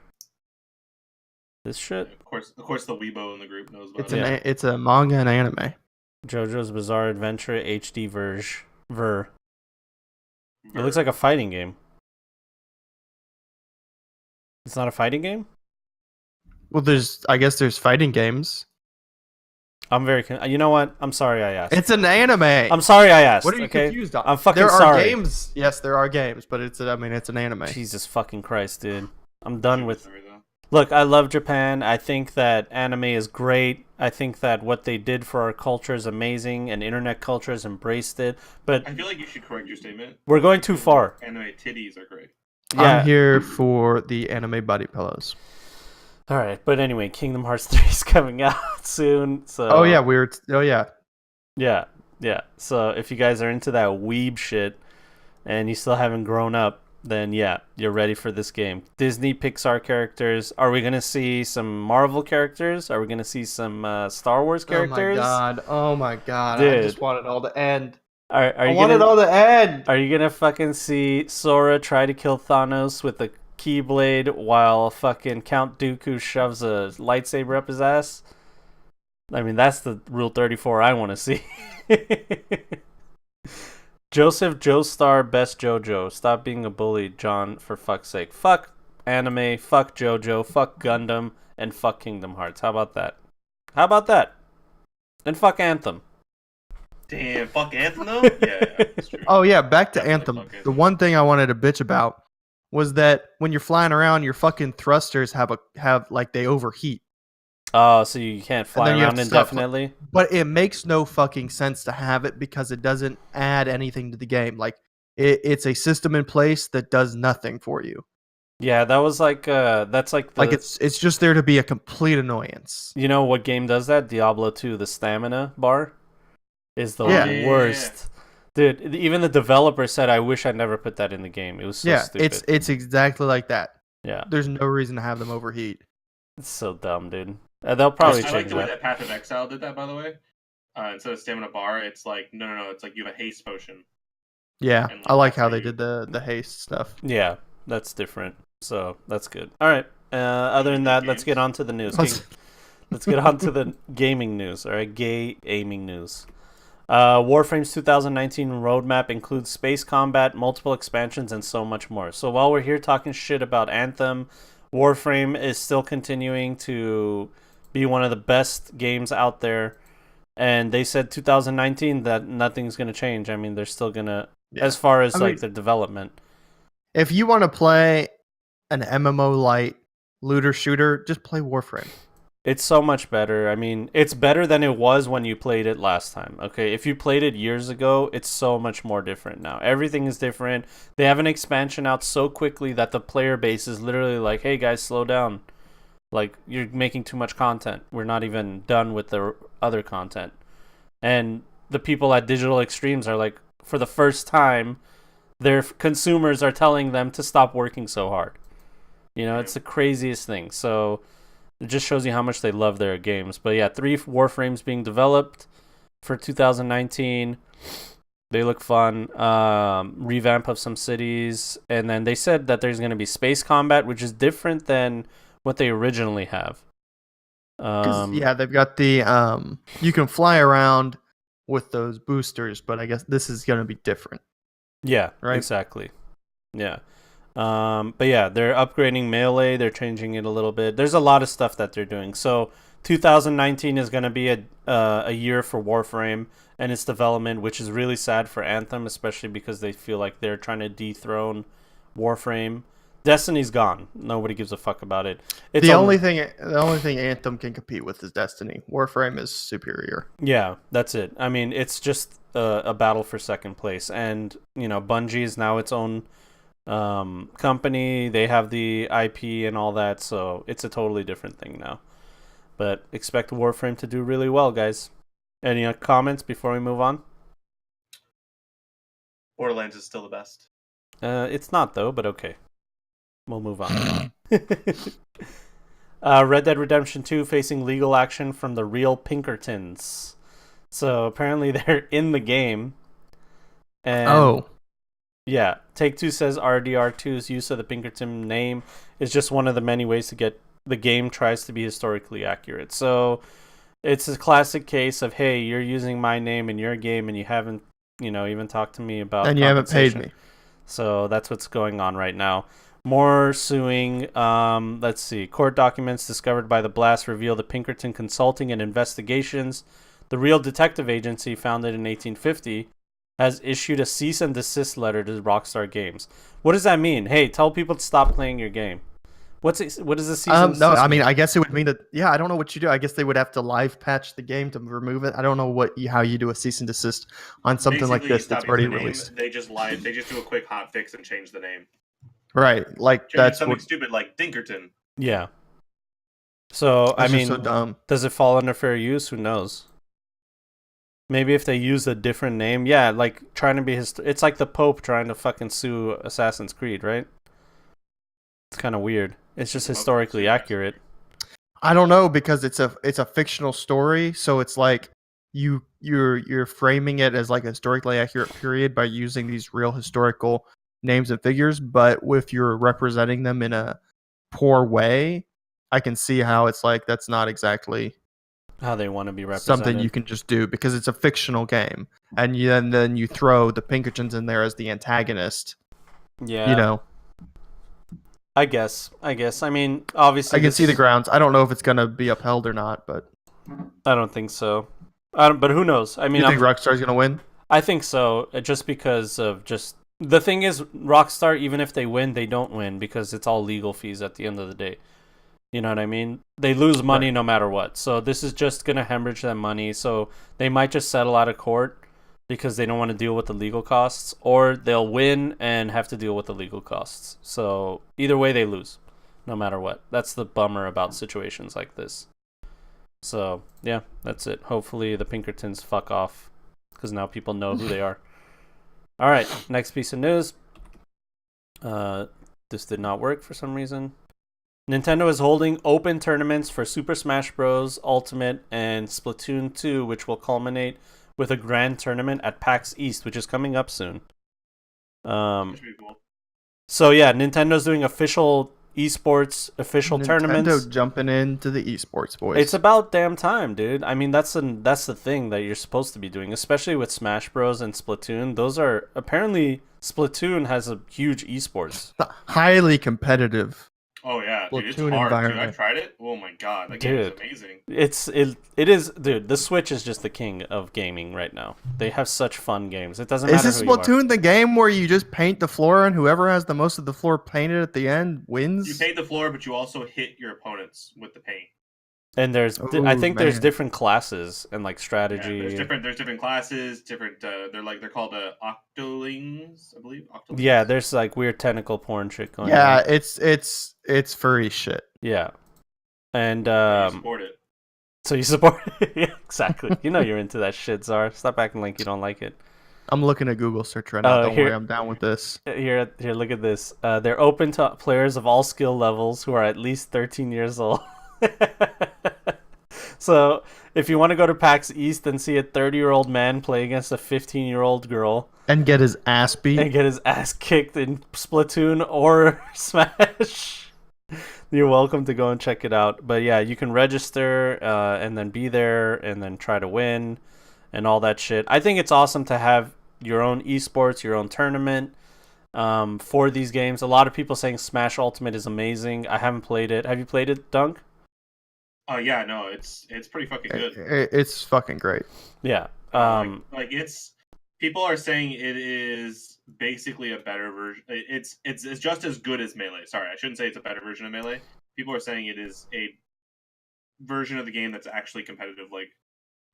This shit? Of course, the Weibo in the group knows about It's it. it's a manga and anime. JoJo's Bizarre Adventure HD Ver. It looks like a fighting game. It's not a fighting game? Well, I guess there's fighting games. I'm very... You know what? I'm sorry I asked. It's an anime. I'm sorry I asked. What are you okay? confused on? I'm fucking there are sorry. games. Yes, there are games, but it's an anime. Jesus fucking Christ, dude. I'm done with... Sorry, though. Look, I love Japan. I think that anime is great. I think that what they did for our culture is amazing, and internet culture has embraced it. But I feel like you should correct your statement. we're going too far. Anime titties are great. Yeah, I'm here for the anime body pillows. All right, but anyway, Kingdom Hearts 3 is coming out soon. So Oh yeah, yeah, yeah. So if you guys are into that weeb shit and you still haven't grown up, then yeah, you're ready for this game. Disney, Pixar characters. Are we gonna see some Marvel characters? Are we gonna see some Star Wars characters? Oh my god! I Dude. just want it all to end. Are I you want it gonna all to end. Are you gonna fucking see Sora try to kill Thanos with a keyblade while fucking Count Dooku shoves a lightsaber up his ass? I mean, that's the Rule 34 I want to see. Joseph Joestar Best JoJo. Stop being a bully, John, for fuck's sake. Fuck anime, fuck JoJo, fuck Gundam, and fuck Kingdom Hearts. How about that? How about that? And fuck Anthem. Damn, fuck Anthem though? Yeah, that's true. Oh yeah, back to Definitely Anthem. fuck The Anthem. one thing I wanted to bitch about was that when you're flying around, your fucking thrusters have like they overheat. Oh, so you can't fly then you have around to stop indefinitely? But it makes no fucking sense to have it because it doesn't add anything to the game. Like it's a system in place that does nothing for you. Yeah, that was like that's like the, Like it's just there to be a complete annoyance. you know what game does that? Diablo 2, the stamina bar is the Yeah. worst. Dude, even the developer said I wish I never put that in the game. It was so Yeah, stupid. it's exactly like that. Yeah. There's no reason to have them overheat. It's so dumb, dude. They'll probably I like change the way that. that Path of Exile did that, by the way. Instead of stamina bar, it's like no. It's like you have a haste potion. Yeah, And, I like that's how how they you- did the haste stuff. Yeah, that's different. So that's good. All right. Other than that, let's get on to the news. Let's get on to the gaming news. All right, gay aiming news. Warframe's 2019 roadmap includes space combat, multiple expansions, and so much more. So while we're here talking shit about Anthem, Warframe is still continuing to be one of the best games out there. And they said 2019 that nothing's going to change. I mean, they're still going to, Yeah. as far as I like mean- the development. If you want to play an MMO light looter shooter, just play Warframe. It's so much better. I mean, it's better than it was when you played it last time. Okay, if you played it years ago, it's so much more different now. Everything is different. They have an expansion out so quickly that the player base is literally like, "Hey guys, slow down. Like you're making too much content. We're not even done with the other content." And the people at Digital Extremes are like, for the first time, their consumers are telling them to stop working so hard. You know, it's the craziest thing. So it just shows you how much they love their games. But yeah, 3 Warframes being developed for 2019. They look fun. Revamp of some cities. And then they said that there's going to be space combat, which is different than what they originally have. 'Cause, yeah, they've got the you can fly around with those boosters, but I guess this is going to be different. Yeah, Right. exactly. Yeah. But yeah, they're upgrading Melee. They're changing it a little bit. There's a lot of stuff that they're doing. So 2019 is going to be a year for Warframe and its development, which is really sad for Anthem, especially because they feel like they're trying to dethrone Warframe. Destiny's gone. Nobody gives a fuck about it. It's The only thing Anthem can compete with is Destiny. Warframe is superior. Yeah, that's it. I mean, it's just a battle for second place. And, you know, Bungie is now its own company. They have the IP and all that, so it's a totally different thing now. But expect Warframe to do really well, guys. Any comments before we move on? Borderlands is still the best. It's not, though, but okay. We'll move on. Red Dead Redemption 2 facing legal action from the real Pinkertons. So apparently they're in the game. And yeah, Take-Two says RDR2's use of the Pinkerton name is just one of the many ways to get the game tries to be historically accurate. So it's a classic case of, hey, you're using my name in your game and you haven't, you know, even talked to me about And you haven't paid compensation. me. So that's what's going on right now. More suing. Let's see. Court documents discovered by the Blast reveal that Pinkerton Consulting and Investigations, the real detective agency founded in 1850, has issued a cease and desist letter to Rockstar Games. What does that mean? Hey, tell people to stop playing your game. What is a cease and desist? No, I mean? mean, I guess it would mean that. Yeah, I don't know what you do. I guess they would have to live patch the game to remove it. I don't know how you do a cease and desist on something like Basically, this you that's stop already using the name, released. They just lied. They just do a quick hot fix and change the name. Right, like Change that's something what. stupid like Dinkerton. Yeah. So That's I just so mean, dumb. does it fall under fair use? Who knows? Maybe if they use a different name, yeah, like trying to be it's like the Pope trying to fucking sue Assassin's Creed, right? It's kind of weird. It's just historically accurate. I don't know because it's a fictional story, so it's like you're framing it as like a historically accurate period by using these real historical names and figures, but if you're representing them in a poor way, I can see how it's like that's not exactly How they want to be something represented. you can just do because it's a fictional game, and then you throw the Pinkertons in there as the antagonist. Yeah. You know, I guess. I mean, obviously I can see the grounds. I don't know if it's gonna be upheld or not, but I don't think so. I don't, but who knows? I mean, you think Rockstar's gonna win? I think so, just because of just the thing is Rockstar. Even if they win, they don't win because it's all legal fees at the end of the day. You know what I mean? They lose money Right. no matter what. So this is just gonna hemorrhage them money. So they might just settle out of court because they don't want to deal with the legal costs, or they'll win and have to deal with the legal costs. So either way, they lose, no matter what. That's the bummer about situations like this. So yeah, that's it. Hopefully the Pinkertons fuck off because now people know who they are. All right, next piece of news. This did not work for some reason. Nintendo is holding open tournaments for Super Smash Bros. Ultimate and Splatoon 2, which will culminate with a grand tournament at PAX East, which is coming up soon. Which would be cool. So yeah, Nintendo's doing official esports, official tournaments. Nintendo jumping into the esports, boys. It's about damn time, dude. I mean, that's the thing that you're supposed to be doing, especially with Smash Bros. And Splatoon. Those are apparently Splatoon has a huge esports. highly competitive. Oh yeah, dude, it's Splatoon hard. Dude, I environment. tried it. Oh my god, that game is Dude. amazing. It is, dude. The Switch is just the king of gaming right now. They have such fun games. It doesn't Is matter this who you are. Splatoon the game where you just paint the floor and whoever has the most of the floor painted at the end wins? You paint the floor, but you also hit your opponents with the paint. And there's, Oh, I think there's man. different classes and like Yeah, strategy. there's different classes, different. They're called octolings, I believe. Octolings. Yeah, there's like weird tentacle porn shit going Yeah, on. it's furry shit. Yeah, and You support it. so you support it. Yeah, exactly. You know you're into that shit, Czar. Stop acting like you don't like it. I'm looking at Google search right now. Don't here- worry, I'm down with this. Here, look at this. They're open to players of all skill levels who are at least 13 years old. So, if you want to go to PAX East and see a 30-year-old man play against a 15-year-old girl And get his ass beat. and get his ass kicked in Splatoon or Smash, you're welcome to go and check it out. But yeah, you can register and then be there and then try to win and all that shit. I think it's awesome to have your own esports, your own tournament for these games. A lot of people saying Smash Ultimate is amazing. I haven't played it. Have you played it, Dunk? Oh yeah, no, it's pretty fucking good. It's fucking great. Yeah. Like it's people are saying it is basically a better version. It's just as good as Melee. Sorry, I shouldn't say it's a better version of Melee. People are saying it is a version of the game that's actually competitive, like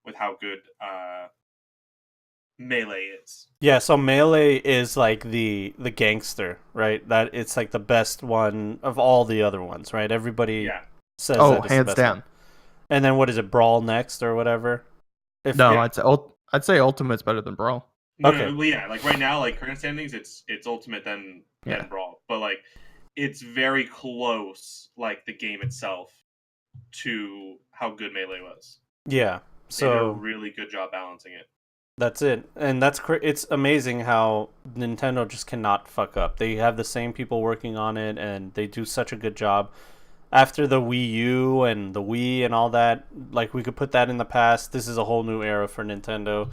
with how good Melee is. Yeah, so Melee is like the gangster, right? That it's like the best one of all the other ones, right? Everybody Yeah. says Oh, that it's the hands best down. one. And then what is it, Brawl next or whatever? No, I'd say Ultimate's better than Brawl. No, Okay. well, yeah, like right now, like current standings, it's Ultimate then Yeah. Brawl, but like it's very close, like the game itself, to how good Melee was. Yeah. They did a So really good job balancing it. that's it. And it's amazing how Nintendo just cannot fuck up. They have the same people working on it and they do such a good job. After the Wii U and the Wii and all that, like we could put that in the past. This is a whole new era for Nintendo.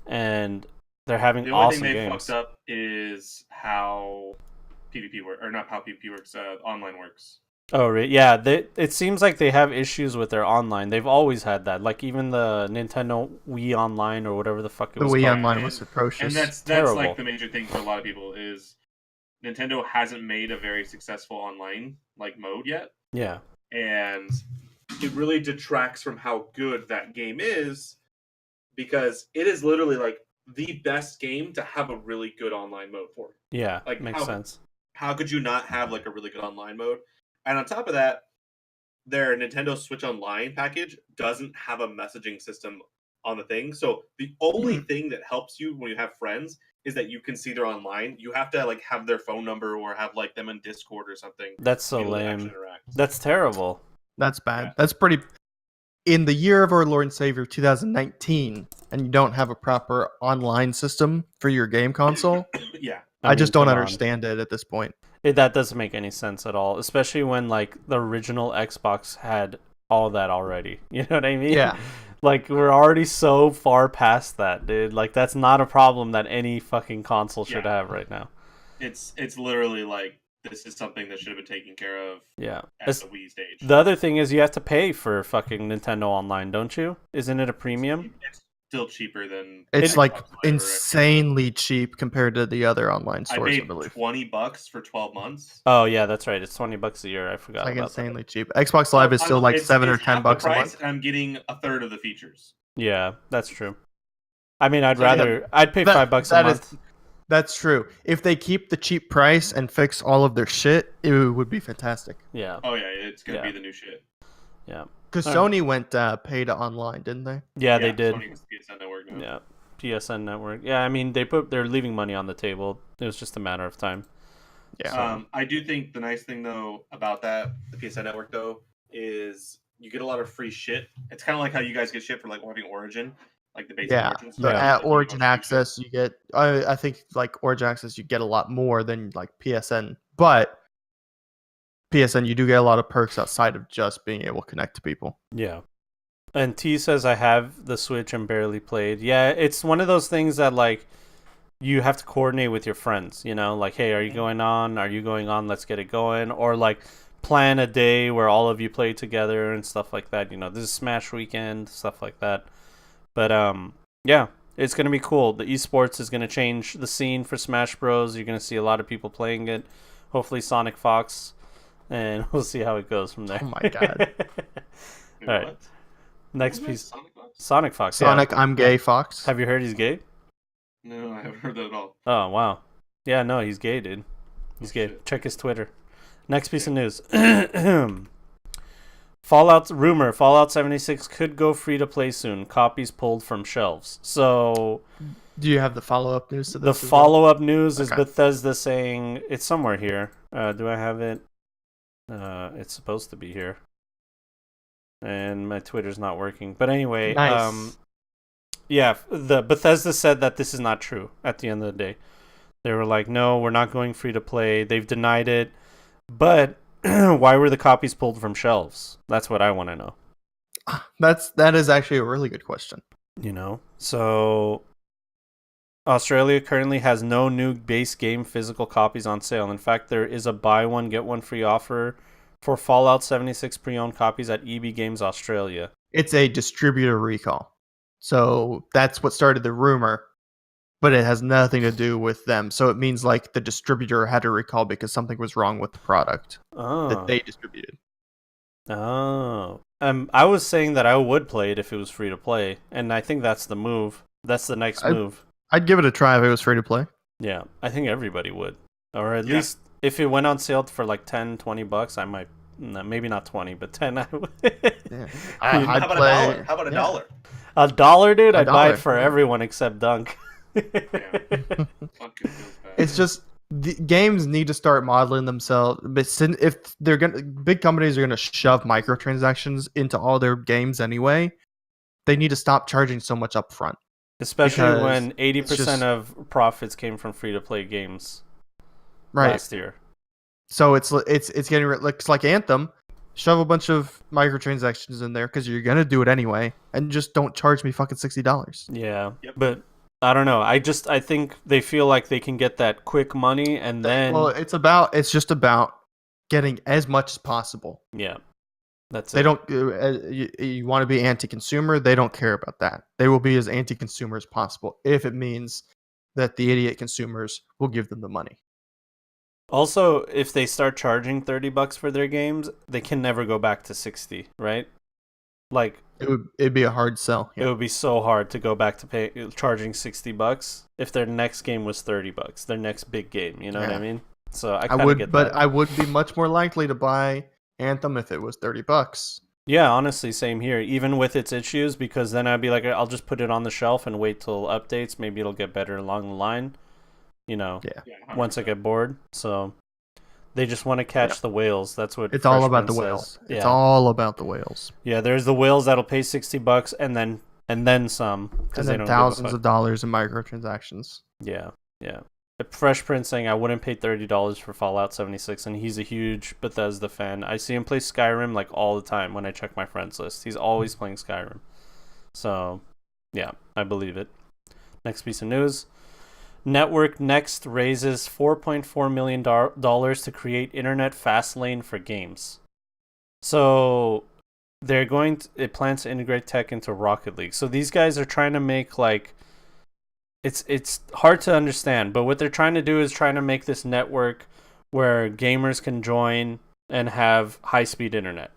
And they're having The only awesome thing they games. fucked up is how PvP works, or not how PvP works, online works. Oh, really? Yeah, it seems like they have issues with their online. They've always had that. Like even the Nintendo Wii Online or whatever the fuck it The was Wii called. Online And- was atrocious. And that's Terrible. like the major thing for a lot of people is Nintendo hasn't made a very successful online like mode yet. Yeah. And it really detracts from how good that game is because it is literally like the best game to have a really good online mode for. Yeah. Like, makes how- sense. How could you not have like a really good online mode? And on top of that, their Nintendo Switch Online package doesn't have a messaging system on the thing. So the only thing that helps you when you have friends is that you can see they're online. You have to like have their phone number or have like them in Discord or something. That's to so be able to actually lame. interact. That's terrible. That's bad. Yeah. That's pretty. In the year of our Lord and Savior 2019, and you don't have a proper online system for your game console, Yeah. I just mean, don't come on. understand it at this point. That doesn't make any sense at all, especially when like the original Xbox had all that already. You know what I mean? Yeah. Like we're already so far past that, dude. Like that's not a problem that any fucking console should Yeah. have right now. It's literally like this is something that should have been taken care of Yeah. at the Wii stage. The other thing is you have to pay for fucking Nintendo Online, don't you? Isn't it a premium? It's still cheaper than It's Xbox like Live or insanely cheap compared to the other online I stores, I paid believe. $20 for 12 months. Oh yeah, that's right. It's $20 a year. I forgot It's like about insanely cheap. Xbox Live is still like It's- 7 or it's 10 half the bucks a price, month. and I'm getting a third of the features. that. Yeah, that's true. I mean, I'd So, yeah, rather I'd pay that- $5 a that is- month. That's true. If they keep the cheap price and fix all of their shit, it would be fantastic. Yeah, Oh yeah, it's gonna Yeah. be the new shit. yeah, Because Alright. Sony went pay to online, didn't they? yeah. They did. Sony's PSN network now. Yeah, PSN network. Yeah, I mean they're leaving money on the table. It was just a matter of time. Yeah. I do think the nice thing though about that, the PSN network though, is you get a lot of free shit. It's kind of like how you guys get shit for like having Origin, like the basic Yeah. Origin So stuff. Yeah. at Origin Access, you get. I think like Origin Access, you get a lot more than like PSN, but PSN you do get a lot of perks outside of just being able to connect to people. Yeah. And T says I have the Switch and barely played. Yeah, it's one of those things that like you have to coordinate with your friends, you know, like hey, are you going on? Are you going on? Let's get it going. Or like plan a day where all of you play together and stuff like that, you know. This is Smash weekend, stuff like that. But yeah, it's going to be cool. The esports is going to change the scene for Smash Bros. You're going to see a lot of people playing it. Hopefully Sonic Fox, and we'll see how it goes from there. Oh my God. Wait, All right. what? Next Wasn't that piece. Sonic Fox? Sonic Fox. Sonic, I'm gay, Fox. Yeah. Have you heard he's gay? No, I haven't heard that at all. Oh, wow. Yeah, no, he's gay, dude. He's Oh, gay. shit. Check his Twitter. Next piece of news. Fallout 76 could go free to play soon. Copies pulled from shelves. So Do you have the follow up news to the this? as well? follow-up news is Okay. Bethesda saying it's somewhere here. Do I have it? It's supposed to be here. And my Twitter's not working. But anyway, Nice. yeah, the Bethesda said that this is not true at the end of the day. They were like, "No, we're not going free to play." They've denied it. But why were the copies pulled from shelves? That's what I want to know. That is actually a really good question. You know? So Australia currently has no new base game physical copies on sale. In fact, there is a buy one get one free offer for Fallout 76 pre-owned copies at EB Games Australia. It's a distributor recall. So that's what started the rumor, but it has nothing to do with them. So it means like the distributor had a recall because something was wrong with the product Oh. that they distributed. Oh. I was saying that I would play it if it was free to play, and I think that's the move. That's the next move. I'd give it a try if it was free to play. Yeah, I think everybody would. Or at Yeah. least if it went on sale for like $10-$20, I might, no, maybe not 20, but 10 I would. Yeah. How I'd about play- a dollar? How about a yeah. dollar? $1, dude, A I'd buy dollar, it for yeah. everyone except Dunk. Fucking feels bad. It's just the games need to start modeling themselves. But if they're gonna, big companies are gonna shove microtransactions into all their games anyway. They need to stop charging so much upfront. Especially Because when 80% it's just- of profits came from free-to-play games Right. last year. So it's getting it's like Anthem. Shove a bunch of microtransactions in there because you're gonna do it anyway, and just don't charge me fucking $60. Yeah, Yep. but I don't know. I think they feel like they can get that quick money, and then Well, it's just about getting as much as possible. yeah, that's They it. don't. You want to be anti-consumer? They don't care about that. They will be as anti-consumer as possible if it means that the idiot consumers will give them the money. Also, if they start charging $30 for their games, they can never go back to 60, right? Like It'd be a hard sell. it would be so hard to go back to charging $60 if their next game was $30, their next big game. You know what I Yeah. mean? So I I kind of would, get but that. I would be much more likely to buy Anthem if it was $30. Yeah, honestly, same here. Even with its issues, because then I'd be like, I'll just put it on the shelf and wait till updates. Maybe it'll get better along the line. Yeah. Yeah, Once I 100%. get bored. So they just want to catch the whales. That's what It's all Fresh about the Prince whales. says. It's Yeah. all about the whales. Yeah, there's the whales that'll pay $60 and then some And because they then don't thousands give a of dollars in microtransactions. fuck. Yeah. Fresh Prince saying I wouldn't pay $30 for Fallout 76, and he's a huge Bethesda fan. I see him play Skyrim like all the time when I check my friends list. He's always playing Skyrim. So, yeah, I believe it. Next piece of news. Network Next raises $4.4 million to create internet fast lane for games. So it plans to integrate tech into Rocket League. So these guys are trying to make like it's hard to understand, but what they're trying to do is trying to make this network where gamers can join and have high-speed internet.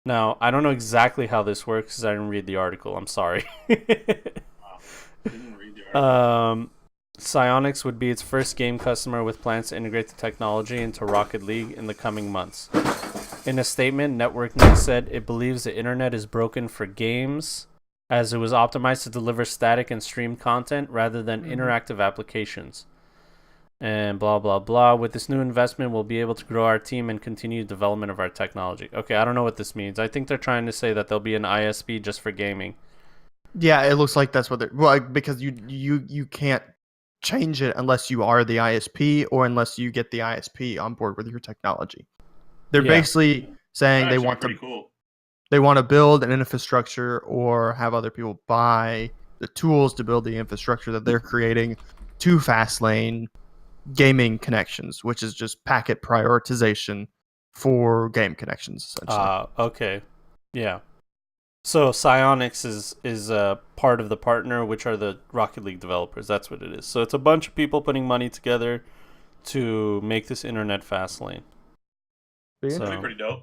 Now, I don't know exactly how this works because I didn't read the article. I'm sorry. Wow. Didn't read the article. Psyonix would be its first game customer with plans to integrate the technology into Rocket League in the coming months. In a statement, Network Next said it believes the internet is broken for games as it was optimized to deliver static and streamed content rather than interactive applications. And blah, blah, blah. With this new investment, we'll be able to grow our team and continue development of our technology. Okay, I don't know what this means. I think they're trying to say that there'll be an ISP just for gaming. Yeah, it looks like that's what they're because you can't change it unless you are the ISP or unless you get the ISP on board with your technology. They're basically saying That'd actually be pretty cool. they want to build an infrastructure or have other people buy the tools to build the infrastructure that they're creating to Fastlane gaming connections, which is just packet prioritization for game connections, essentially. Okay. Yeah. So Psyonix is a part of the partner, which are the Rocket League developers. That's what it is. So it's a bunch of people putting money together to make this internet fast lane. That'd be pretty dope.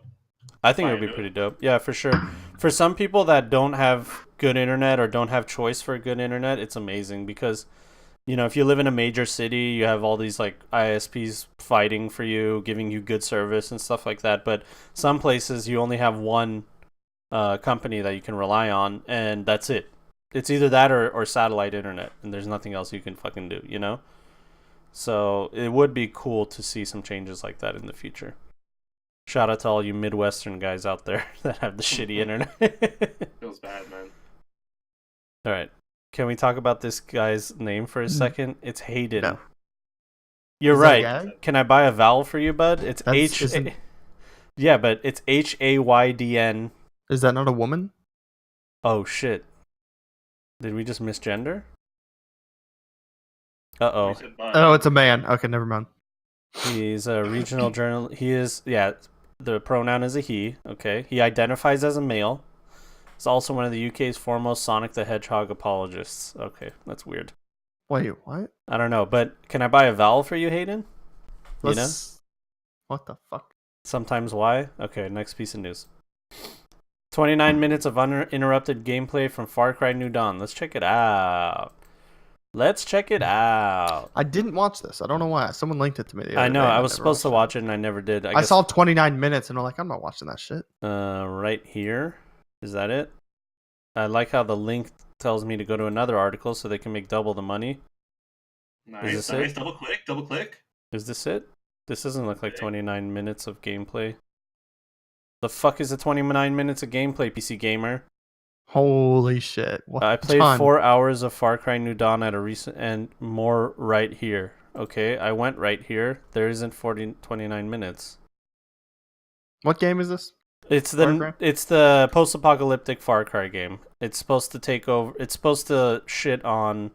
I think it would be pretty dope. Yeah, for sure. For some people that don't have good internet or don't have choice for good internet, it's amazing because, you know, if you live in a major city, you have all these like ISPs fighting for you, giving you good service and stuff like that. But some places you only have one company that you can rely on, and that's it. It's either that or satellite internet, and there's nothing else you can fucking do, you know? So it would be cool to see some changes like that in the future. Shout out to all you Midwestern guys out there that have the shitty internet. Feels bad, man. All right. Can we talk about this guy's name for a second? It's Hayden. No. You're Is that a right. gag? Can I buy a vowel for you, bud? It's Isn't- Yeah, but it's Haydn. Is that not a woman? Oh shit. Did we just misgender? Uh-oh. You said bud. Oh, it's a man. Okay, never mind. He's a regional journal. He is, yeah, the pronoun is a he. Okay. He identifies as a male. He's also one of the UK's foremost Sonic the Hedgehog apologists. Okay, that's weird. Wait, what? I don't know, but can I buy a vowel for you, Hayden? You know? Let's- What the fuck? Sometimes why? Okay, next piece of news. 29 minutes of uninterrupted gameplay from Far Cry New Dawn. Let's check it out. I didn't watch this. I don't know why. Someone linked it to me. The other I know. day and I was never supposed to watched watch it and I never did. I saw 29 minutes and I'm like, I'm not watching that shit. Right here. Is that it? I like how the link tells me to go to another article so they can make double the money. Nice, this nice. it? Double click. Is this it? This doesn't look like 29 minutes of gameplay. The fuck is the 29 minutes of gameplay, PC Gamer? Holy shit. What? I played John, 4 hours of Far Cry New Dawn at a recent and more right here. Okay, I went right here. There isn't 29 minutes. What game is this? It's Far Cry? the post-apocalyptic Far Cry game. It's supposed to take over. It's supposed to shit on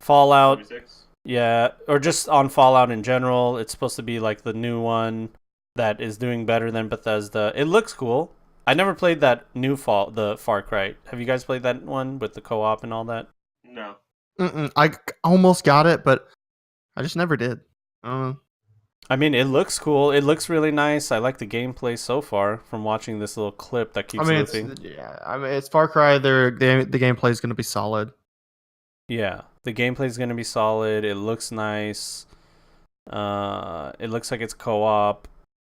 Fallout. 26. Yeah, or just on Fallout in general. It's supposed to be like the new one that is doing better than Bethesda. It looks cool. I never played that new the Far Cry. Have you guys played that one with the co-op and all that? No. I almost got it, but I just never did. I don't know. I mean, it looks cool. It looks really nice. I like the gameplay so far from watching this little clip that keeps looping. It's Far Cry. The gameplay is going to be solid. Yeah, the gameplay is going to be solid. It looks nice. It looks like it's co-op.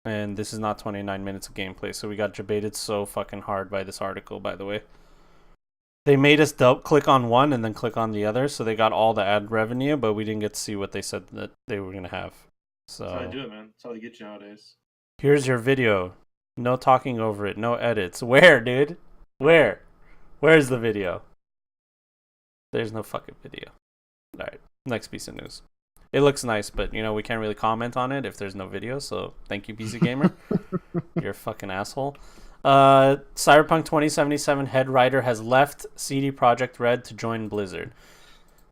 and this is not 29 minutes of gameplay. So we got debated so fucking hard by this article, by the way. They made us click on one and then click on the other, so they got all the ad revenue, but we didn't get to see what they said that they were going to have. So That's how I do it, man. That's how they get you nowadays. here's your video. No talking over it. No edits. Where, dude? Where? Where's the video? There's no fucking video. All right. Next piece of news. It looks nice, but we can't really comment on it if there's no video. So thank you, PC Gamer. You're a fucking asshole. Cyberpunk 2077 head writer has left CD Projekt Red to join Blizzard.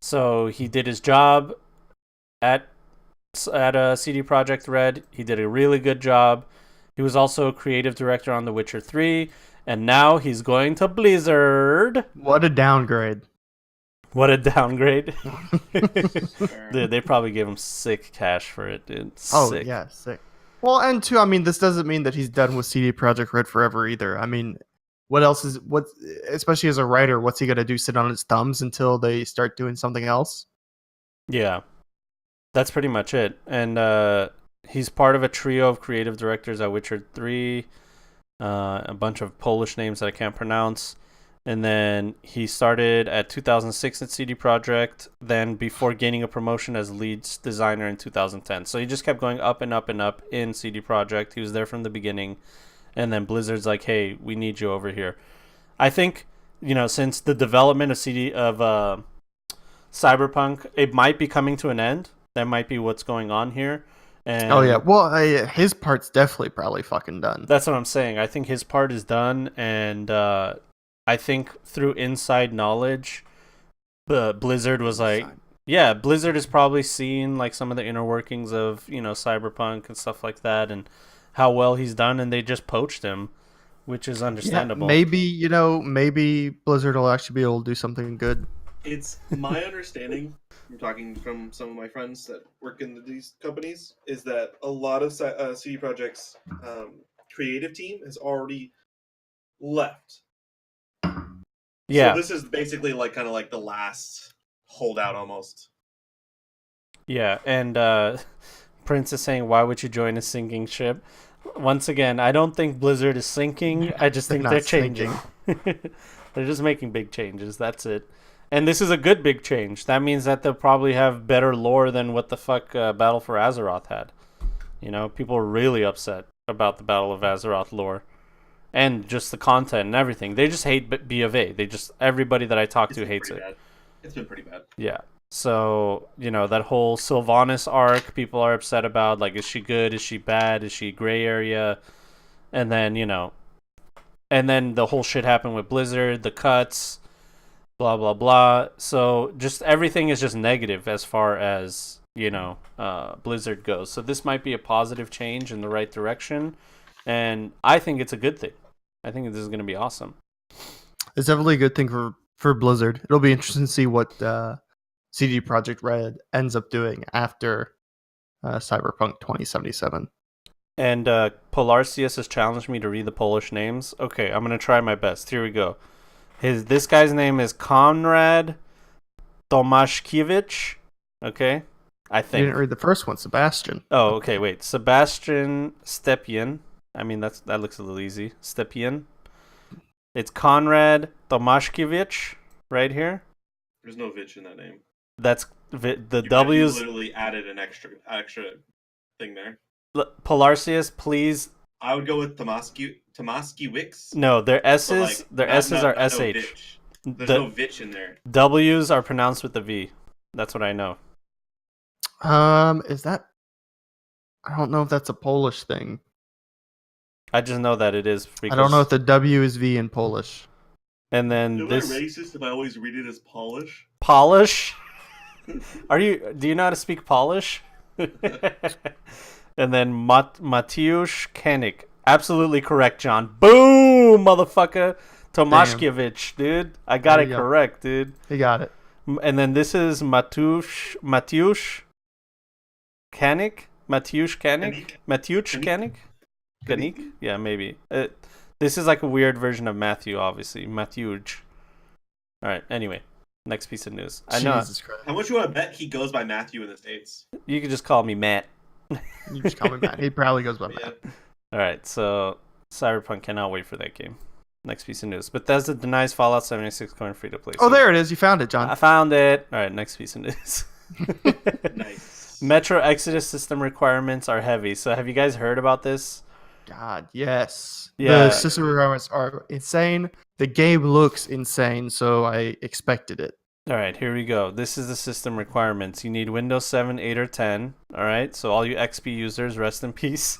So he did his job at CD Projekt Red. He did a really good job. He was also a creative director on The Witcher 3, and now he's going to Blizzard. What a downgrade. What a downgrade. Dude, they probably gave him sick cash for it, dude. Sick. Oh, yeah, sick. Well, and two, I mean, this doesn't mean that he's done with CD Projekt Red forever either. I mean, especially as a writer, what's he going to do? Sit on his thumbs until they start doing something else? Yeah. That's pretty much it. And he's part of a trio of creative directors at Witcher 3, a bunch of Polish names that I can't pronounce. And then he started at 2006 at CD Projekt, then before gaining a promotion as lead designer in 2010. So he just kept going up and up and up in CD Projekt. He was there from the beginning. And then Blizzard's like, hey, we need you over here. I think, since the development of Cyberpunk, it might be coming to an end. That might be what's going on here. And oh, yeah. Well, his part's definitely probably fucking done. that's what I'm saying. I think his part is done, and I think through inside knowledge, Blizzard was like, yeah, Blizzard has probably seen like some of the inner workings of, Cyberpunk and stuff like that, and how well he's done, and they just poached him, which is understandable. Yeah, maybe Blizzard will actually be able to do something good. It's my understanding, I'm talking from some of my friends that work in these companies, is that a lot of CD Projekt's creative team has already left. Yeah. So this is basically kind of like the last holdout almost. Yeah, and Prince is saying, why would you join a sinking ship? Once again, I don't think Blizzard is sinking. I just think they're changing. They're just making big changes. That's it. And this is a good big change. That means that they'll probably have better lore than what the fuck Battle for Azeroth had. People are really upset about the Battle of Azeroth lore. And just the content and everything. They just hate B of A. Everybody that I talk to hates it. Bad. It's been pretty bad. Yeah. So, that whole Sylvanas arc, people are upset about. Like, is she good? Is she bad? Is she gray area? And then, and then the whole shit happened with Blizzard, the cuts, blah, blah, blah. So, just everything is just negative as far as, Blizzard goes. So, this might be a positive change in the right direction. And I think it's a good thing. I think this is going to be awesome. It's definitely a good thing for Blizzard. It'll be interesting to see what CD Projekt Red ends up doing after Cyberpunk 2077. And Polarcius has challenged me to read the Polish names. Okay, I'm going to try my best. Here we go. This guy's name is Konrad Tomaszkiewicz. Okay, I think. You didn't read the first one, Sebastian. Oh, okay, wait. Sebastian Stepien. I mean, that looks a little easy. Stepien. It's Konrad Tomaszkiewicz right here. There's no Vitch in that name. That's the W's. You literally added an extra thing there. Polarcius, please. I would go with Tomaszkiewicz. No, their S's. Their S's are SH. There's no Vitch in there. W's are pronounced with the V. That's what I know. Is that? I don't know if that's a Polish thing. I just know that it is. I don't know if the W is V in Polish. And then Am this. I racist if I always read it as Polish? Polish? Do you know how to speak Polish? And then Mateusz Kanik. Absolutely correct, John. Boom, motherfucker. Tomaszkiewicz, dude. I got it correct, dude. You got it. And then this is Mateusz Kanik? Mateusz Kanik? Mateusz Kanik? Kanik? Yeah, maybe. This is like a weird version of Matthew, obviously. Mateusz. Alright, anyway. Next piece of news. I know. Jesus Christ. How much you want to bet he goes by Matthew in the States? You could just call me Matt. You just call me Matt. He probably goes by Matt. Yeah. All right, so Cyberpunk, cannot wait for that game. Next piece of news. Bethesda denies Fallout 76 going free to play. Oh, there it is. You found it, John. I found it. All right, next piece of news. Nice. Metro Exodus system requirements are heavy. So have you guys heard about this? God, yes. Yeah. The system requirements are insane. The game looks insane, so I expected it. All right, here we go. This is the system requirements. You need Windows 7, 8, or 10. All right, so all you XP users, rest in peace.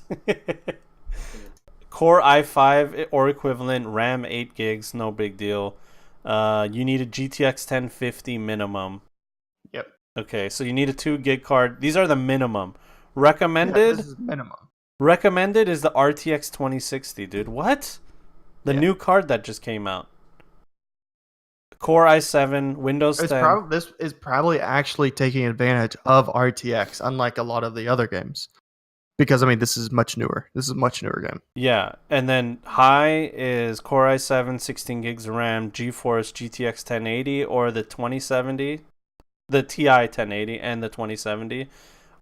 Core i5 or equivalent, RAM 8 gigs, no big deal. You need a GTX 1050 minimum. Yep. Okay, so you need a 2 gig card. These are the minimum. Yeah, Recommended this is minimum. recommended is the RTX 2060, dude. What? The Yeah. new card that just came out. Core i7, Windows 10. This is probably actually taking advantage of RTX, unlike a lot of the other games. Because, I mean, this is much newer. This is a much newer game. Yeah, and then high is Core i7, 16 gigs of RAM, GeForce GTX 1080 or the 2070, the TI 1080 and the 2070,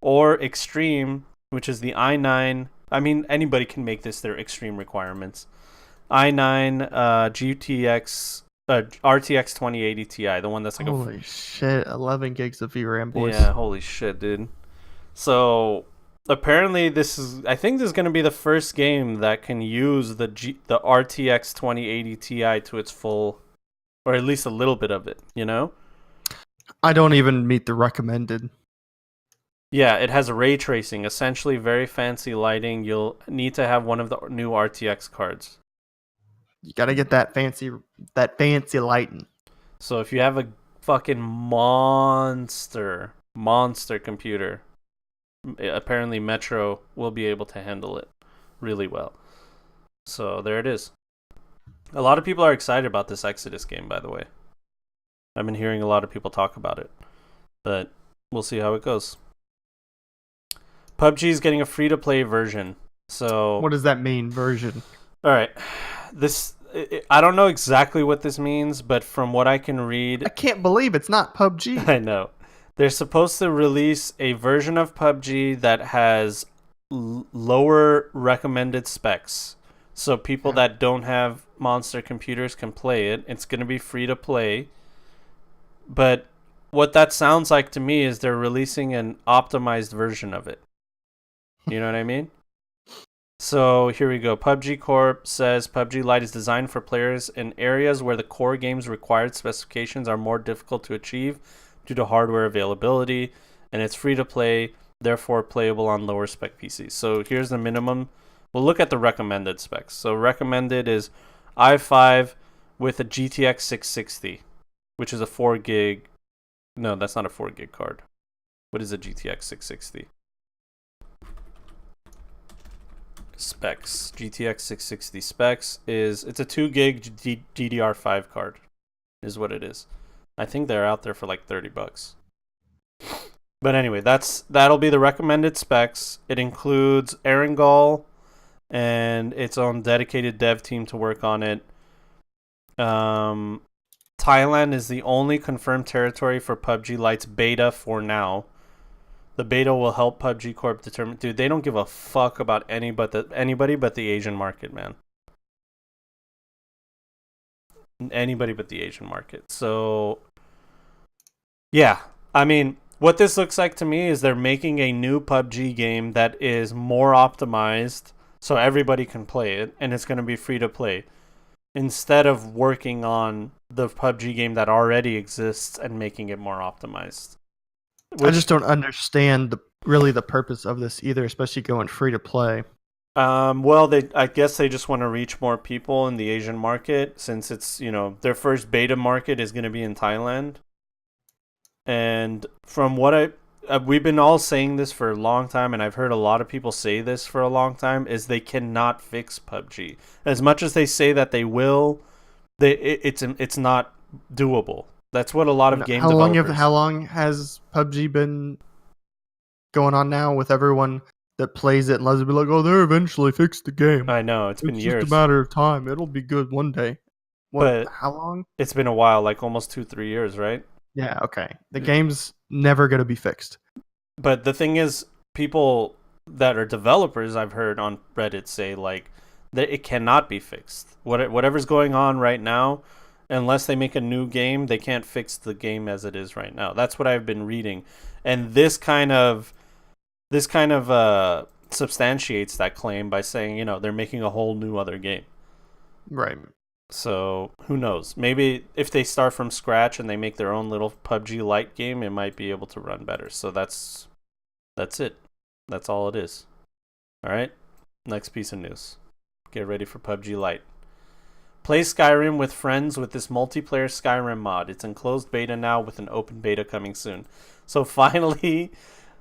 or extreme, which is the i9. I mean, anybody can make this their extreme requirements. i9 RTX 2080 Ti, the one that's like Holy shit, 11 gigs of VRAM, boys. Yeah, holy shit, dude. So apparently I think this is going to be the first game that can use the RTX 2080 Ti to its full, or at least a little bit of it, you know? I don't even meet the recommended. Yeah, it has ray tracing, essentially very fancy lighting. You'll need to have one of the new RTX cards. You gotta get that fancy lighting. So if you have a fucking monster computer, apparently Metro will be able to handle it really well. So there it is. A lot of people are excited about this Exodus game, by the way. I've been hearing a lot of people talk about it, but we'll see how it goes. PUBG is getting a free-to-play version. So What does that mean, version? all right, I don't know exactly what this means, but from what I can read, I can't believe it's not PUBG. I know. They're supposed to release a version of PUBG that has lower recommended specs. So people that don't have monster computers can play it. It's going to be free to play. But what that sounds like to me is they're releasing an optimized version of it. You know what I mean? So here we go. PUBG Corp says PUBG Lite is designed for players in areas where the core game's required specifications are more difficult to achieve due to hardware availability, and it's free to play, therefore playable on lower spec PCs. So here's the minimum. We'll look at the recommended specs. So recommended is i5 with a GTX 660, which is a 4 gig. No, that's not a 4 gig card. What is a GTX 660? Specs. GTX 660 specs is, it's a 2 gig DDR5 card is what it is. I think they're out there for like $30. But anyway, that'll be the recommended specs. It includes Erangel and its own dedicated dev team to work on it. Thailand is the only confirmed territory for PUBG Lite's beta for now. The beta will help PUBG Corp determine. Dude, they don't give a fuck about anybody but the Asian market, man. Anybody but the Asian market. So, yeah. I mean, what this looks like to me is they're making a new PUBG game that is more optimized so everybody can play it, and it's going to be free to play, instead of working on the PUBG game that already exists and making it more optimized. I just don't understand the purpose of this either, especially going free to play. Well, I guess they just want to reach more people in the Asian market, since it's, their first beta market is going to be in Thailand. And from what we've been all saying this for a long time, and I've heard a lot of people say this for a long time, is they cannot fix PUBG. As much as they say that they will, it's not doable. That's what a lot of game developers... How long has PUBG been going on now with everyone that plays it and loves it be like, oh, they'll eventually fix the game. I know, it's been years. Just a matter of time. It'll be good one day. But how long? It's been a while, like almost 2-3 years, right? Yeah, okay. The game's never going to be fixed. But the thing is, people that are developers, I've heard on Reddit say like that it cannot be fixed. Whatever's going on right now, unless they make a new game, they can't fix the game as it is right now. That's what I've been reading, and this kind of substantiates that claim by saying, you know, they're making a whole new other game. Right. So who knows? Maybe if they start from scratch and they make their own little PUBG Lite game, it might be able to run better. So that's it. That's all it is. All right. Next piece of news. Get ready for PUBG Lite. Play Skyrim with friends with this multiplayer Skyrim mod. It's in closed beta now with an open beta coming soon. So finally,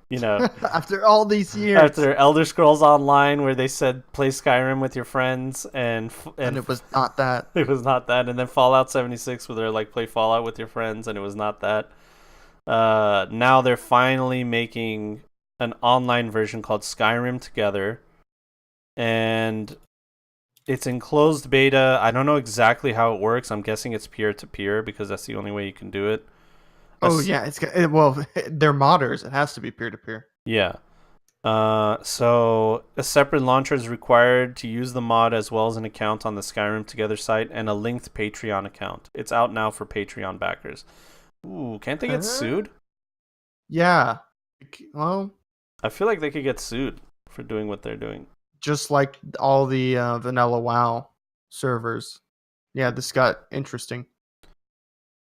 you know, After all these years. after Elder Scrolls Online, where they said play Skyrim with your friends, and it was not that. it was not that, and then Fallout 76, where they're like play Fallout with your friends, and it was not that. Now they're finally making an online version called Skyrim Together, and it's in closed beta. I don't know exactly how it works. I'm guessing it's peer-to-peer because that's the only way you can do it. Oh yeah, they're modders. It has to be peer to peer. Yeah. So a separate launcher is required to use the mod, as well as an account on the Skyrim Together site and a linked Patreon account. It's out now for Patreon backers. Ooh, can't they get sued? Yeah. Well, I feel like they could get sued for doing what they're doing. just like all the vanilla WoW servers. Yeah, this got interesting.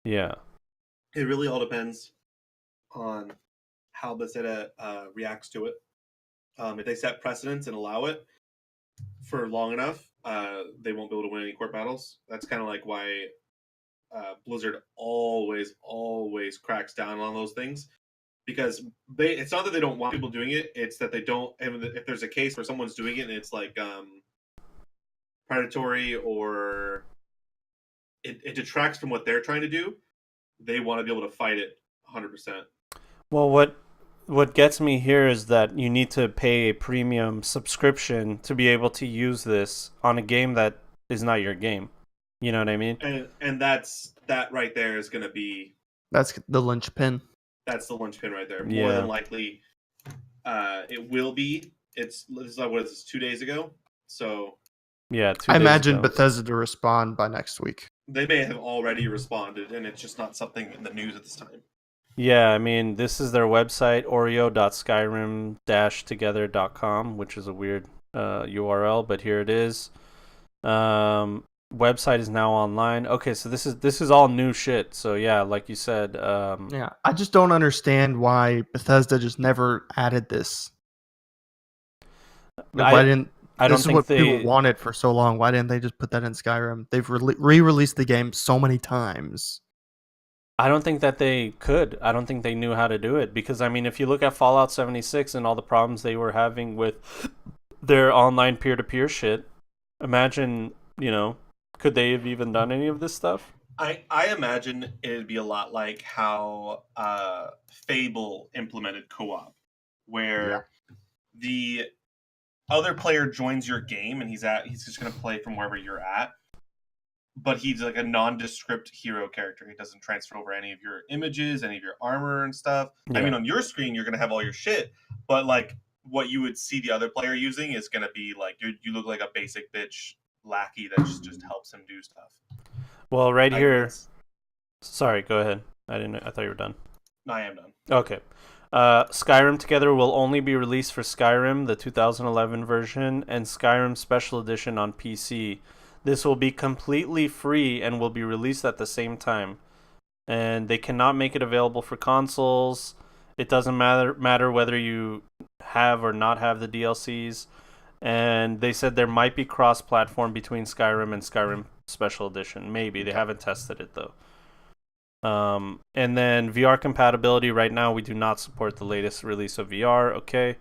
Yeah. It really all depends on how Bethesda reacts to it. If they set precedents and allow it for long enough, they won't be able to win any court battles. That's kind of like why Blizzard always cracks down on those things, because it's not that they don't want people doing it, it's that they don't. And if there's a case where someone's doing it and it's like predatory, or it detracts from what they're trying to do, they want to be able to fight it 100%. Well, what gets me here is that you need to pay a premium subscription to be able to use this on a game that is not your game. You know what I mean? And that right there is going to be... That's the linchpin. That's the linchpin right there. Yeah. More than likely, it will be. This is like, what is this, 2 days ago? So Yeah, 2 I days imagine ago. Bethesda to respond by next week. they may have already responded, and it's just not something in the news at this time. Yeah, I mean, this is their website, oreo.skyrim-together.com, which is a weird URL, but here it is. Website is now online. Okay, so this is all new shit. So yeah, like you said, Yeah, I just don't understand why Bethesda just never added this. Why didn't? I don't This is think what they people wanted for so long. Why didn't they just put that in Skyrim? They've re-released the game so many times. I don't think that they could. I don't think they knew how to do it, because I mean, if you look at Fallout 76 and all the problems they were having with their online peer-to-peer shit, imagine, you know, could they have even done any of this stuff? I imagine it'd be a lot like how Fable implemented co-op, where the other player joins your game and he's just going to play from wherever you're at, but he's like a nondescript hero character. He doesn't transfer over any of your images, any of your armor and stuff. Yeah. I mean, on your screen you're going to have all your shit, but like what you would see the other player using is going to be like you look like a basic bitch lackey that just helps him do stuff. Well, right here. guess. Sorry, go ahead. I thought you were done. No, I am done. Okay. Skyrim Together will only be released for Skyrim, the 2011 version, and Skyrim Special Edition on PC. This will be completely free and will be released at the same time. And they cannot make it available for consoles. It doesn't matter whether you have or not have the DLCs. And they said there might be cross-platform between Skyrim and Skyrim Special Edition. Maybe. They haven't tested it, though. And then VR compatibility. Right now, we do not support the latest release of VR. Okay.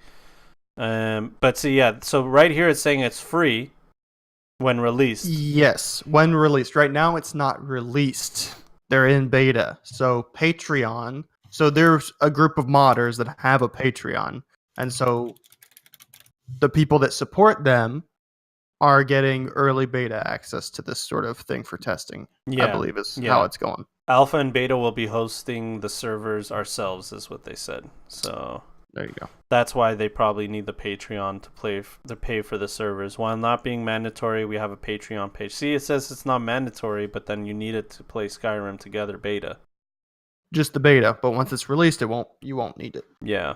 But so right here it's saying it's free when released. Yes, when released. Right now, it's not released. They're in beta. So Patreon. So there's a group of modders that have a Patreon, and so the people that support them are getting early beta access to this sort of thing for testing. Yeah. I believe is Yeah. how it's going. Alpha and beta will be hosting the servers ourselves, is what they said. So There you go. That's why they probably need the Patreon to pay for the servers. While not being mandatory, we have a Patreon page. See, it says it's not mandatory, but then you need it to play Skyrim together beta. Just the beta, but once it's released, you won't need it. Yeah.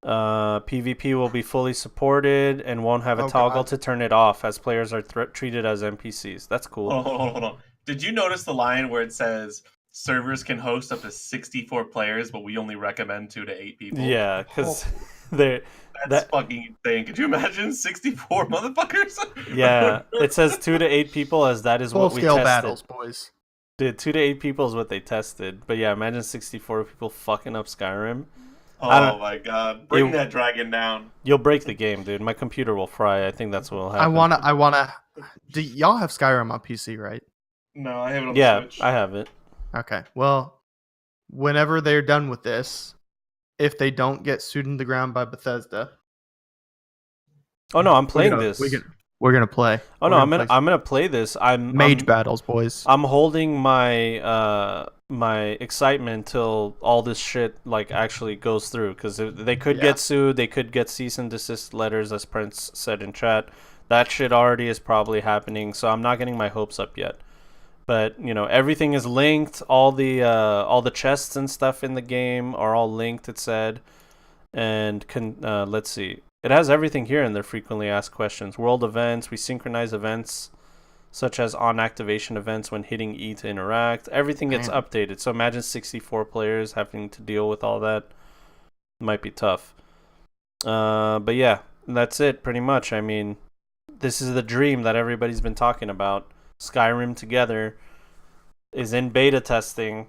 PvP will be fully supported and won't have a Oh, toggle God. to turn it off, as players are treated as NPCs. That's cool. Hold on. Did you notice the line where it says servers can host up to 64 players, but we only recommend 2 to 8 people? Yeah, because they're That's fucking insane. Could you imagine 64 motherfuckers? yeah. It says 2 to 8 people, as that is what we Full-scale tested. battles, boys. Dude, 2 to 8 people is what they tested. But yeah, imagine 64 people fucking up Skyrim. Oh my god. Bring that dragon down. You'll break the game, dude. My computer will fry. I think that's what will happen. I wanna. Do y'all have Skyrim on PC, right? No, I have it on Yeah, the Switch. I have it. Okay. Well, whenever they're done with this, if they don't get sued in the ground by Bethesda, Oh no, I'm playing this. We're gonna play. Oh no, I'm gonna play this. Mage battles, boys. I'm holding my my excitement till all this shit like actually goes through, because they could get sued, they could get cease and desist letters, as Prince said in chat. That shit already is probably happening, so I'm not getting my hopes up yet. But you know, everything is linked. All the chests and stuff in the game are all linked. It said, and let's see. It has everything here in their frequently asked questions. World events. We synchronize events such as on activation events when hitting E to interact. Everything gets updated. So imagine 64 players having to deal with all that. Might be tough. But yeah, that's it pretty much. I mean, this is the dream that everybody's been talking about. Skyrim together is in beta testing.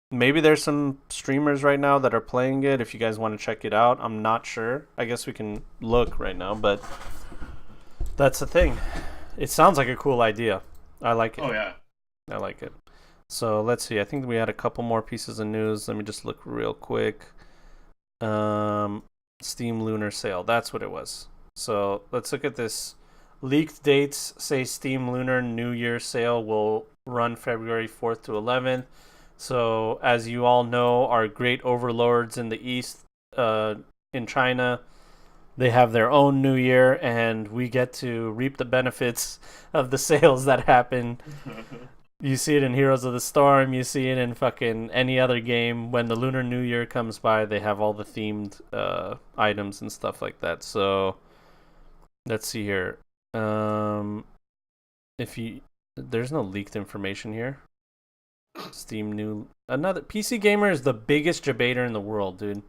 Maybe there's some streamers right now that are playing it. If you guys want to check it out, I'm not sure. I guess we can look right now, but that's the thing. It sounds like a cool idea. I like it. Oh yeah, I like it. So let's see. I think we had a couple more pieces of news. Let me just look real quick. Steam Lunar Sale. That's what it was. So let's look at this. Leaked dates say Steam Lunar New Year sale will run February 4th to 11th. So, as you all know, our great overlords in the East, in China, they have their own New Year, and we get to reap the benefits of the sales that happen. You see it in Heroes of the Storm, you see it in fucking any other game. When the Lunar New Year comes by, they have all the themed items and stuff like that. So, let's see here. There's no leaked information here. Steam new another PC Gamer is the biggest debater in the world, dude.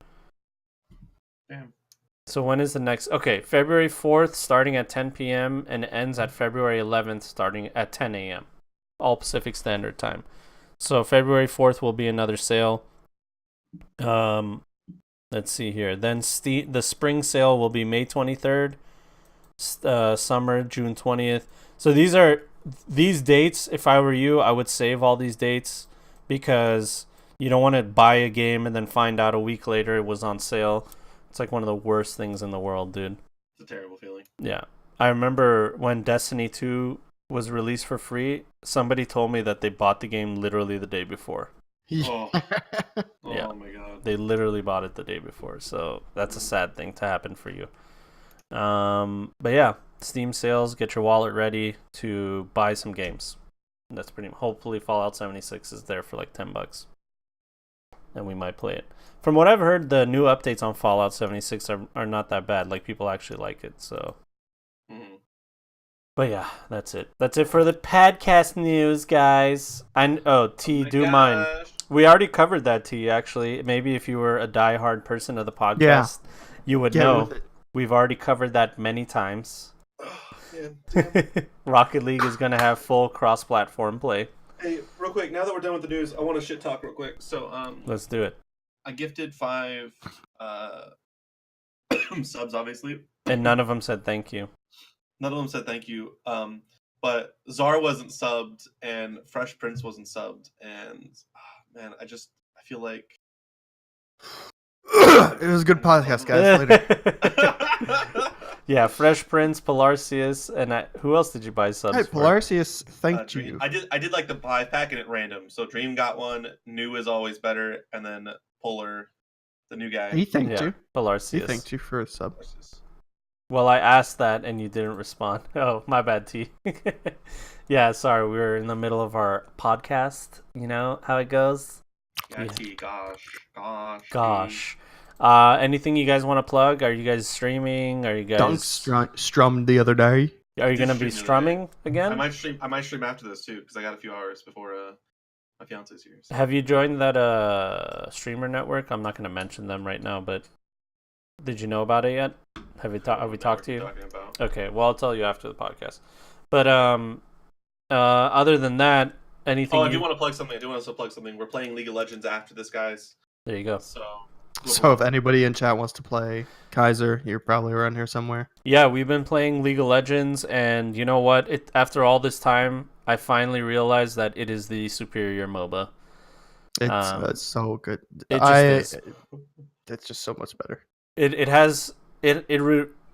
Damn. So when is the next? Okay, February 4th starting at 10 p.m. and ends at February 11th starting at 10 a.m. all Pacific Standard Time. So February 4th will be another sale. Let's see here. Then the spring sale will be May 23rd. Summer June 20th. So these dates, if I were you, I would save all these dates, because you don't want to buy a game and then find out a week later it was on sale. It's like one of the worst things in the world, dude. It's a terrible feeling. Yeah. I remember when Destiny 2 was released for free, somebody told me that they bought the game literally the day before. Oh. Yeah. Oh my god. They literally bought it the day before. So that's a sad thing to happen for you. But yeah, Steam sales, get your wallet ready to buy some games. That's pretty. Hopefully, Fallout 76 is there for like $10, and we might play it. From what I've heard, the new updates on Fallout 76 are not that bad. Like, people actually like it. So, But yeah, that's it. That's it for the podcast news, guys. T, do mine. We already covered that, T. Actually, maybe if you were a diehard person of the podcast, you would know. We've already covered that many times. Rocket League is going to have full cross-platform play. Hey, real quick, now that we're done with the news, I want to shit talk real quick. So, let's do it. I gifted 5 subs, obviously. And none of them said thank you. None of them said thank you. But Czar wasn't subbed, and Fresh Prince wasn't subbed, and man, I feel like it was a good podcast, guys. Later. Yeah, Fresh Prince, Polarcius, and who else did you buy subs Hey, for? Polarcius, thank Dream. you. I did like the 5-pack and at random. So Dream got one, New is always better, and then Polar the new guy. He thanked Yeah, you. He Pilarcius. thanked you for a sub. Well, I asked that and you didn't respond. Oh, my bad, T. Yeah, sorry. We were in the middle of our podcast. You know how it goes? Yeah, T, gosh. Gosh. Anything you guys want to plug? Are you guys streaming? Are you Dunk guys... strummed the other day. Are you Did going to be stream the other strumming again? I might stream after this too because I got a few hours before my fiance's here. So. Have you joined that streamer network? I'm not going to mention them right now, but did you know about it yet? Have we talked to you? Talking about? Okay, well I'll tell you after the podcast. But other than that, anything? Oh, I do want to plug something. We're playing League of Legends after this, guys. There you go. So if anybody in chat wants to play Kaiser, you're probably around here somewhere. Yeah, we've been playing League of Legends, and you know what? After all this time, I finally realized that it is the superior MOBA. It's so good. It just is. It's just so much better.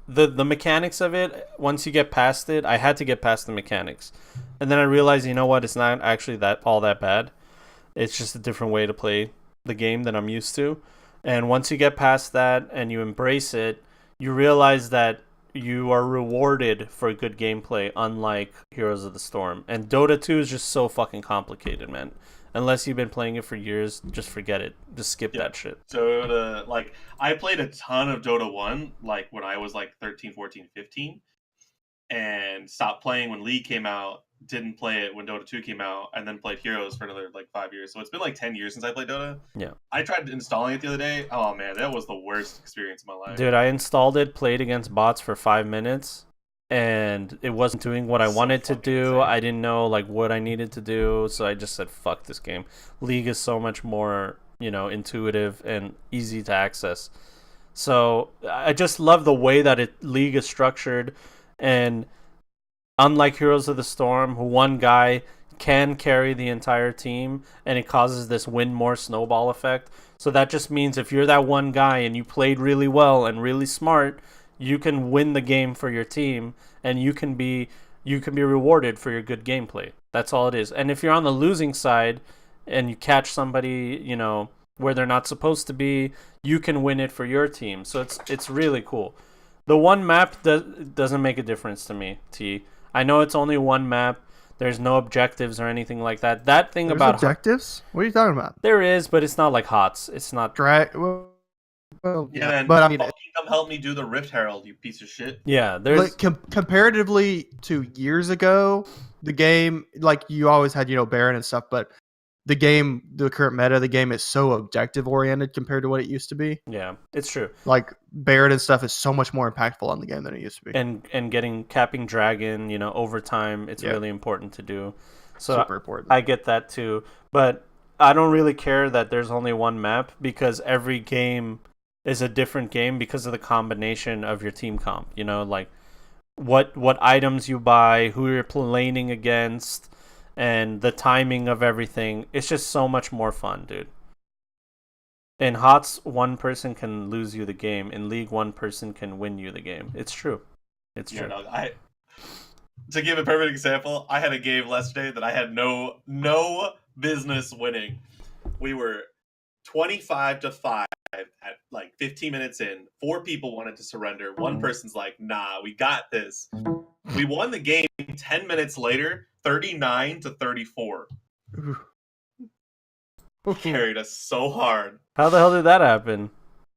The mechanics of it. Once you get past it, I had to get past the mechanics, and then I realized, you know what? It's not actually all that bad. It's just a different way to play the game than I'm used to. And once you get past that and you embrace it, you realize that you are rewarded for good gameplay, unlike Heroes of the Storm. And Dota 2 is just so fucking complicated, man. Unless you've been playing it for years, just forget it. Just skip that shit. Dota, I played a ton of Dota 1, when I was 13, 14, 15, and stopped playing when League came out, didn't play it when Dota 2 came out, and then played Heroes for another 5 years. So it's been 10 years since I played Dota. Yeah. I tried installing it the other day. Oh man, that was the worst experience of my life. Dude, I installed it, played against bots for 5 minutes, and it wasn't doing what I wanted to do. Insane. I didn't know what I needed to do, so I just said fuck this game. League is so much more, intuitive and easy to access. So I just love the way that League is structured, and unlike Heroes of the Storm, one guy can carry the entire team, and it causes this win more snowball effect. So that just means if you're that one guy and you played really well and really smart, you can win the game for your team, and you can be rewarded for your good gameplay. That's all it is. And if you're on the losing side and you catch somebody, where they're not supposed to be, you can win it for your team. So it's really cool. The one map doesn't make a difference to me, T. I know it's only one map. There's no objectives or anything like that. That thing There's about objectives? What are you talking about? There is, but it's not like HOTS. It's not yeah, but I mean, Kingdom helped me do the Rift Herald, you piece of shit. Yeah, there's comparatively to years ago, the game you always had Baron and stuff, but the current meta of the game is so objective oriented compared to what it used to be. Yeah, it's true. Baron and stuff is so much more impactful on the game than it used to be. And capping dragon, over time, it's really important to do. So super important. I get that too, but I don't really care that there's only one map, because every game is a different game because of the combination of your team comp. What items you buy, who you're laning against, and the timing of everything. It's just so much more fun, dude. In HOTS, one person can lose you the game. In League, one person can win you the game. It's true. It's true. No, to give a perfect example, I had a game yesterday that I had no business winning. We were 25-5 at 15 minutes in. 4 people wanted to surrender. One person's like, nah, we got this. We won the game 10 minutes later, 39-34. Carried us so hard. How the hell did that happen?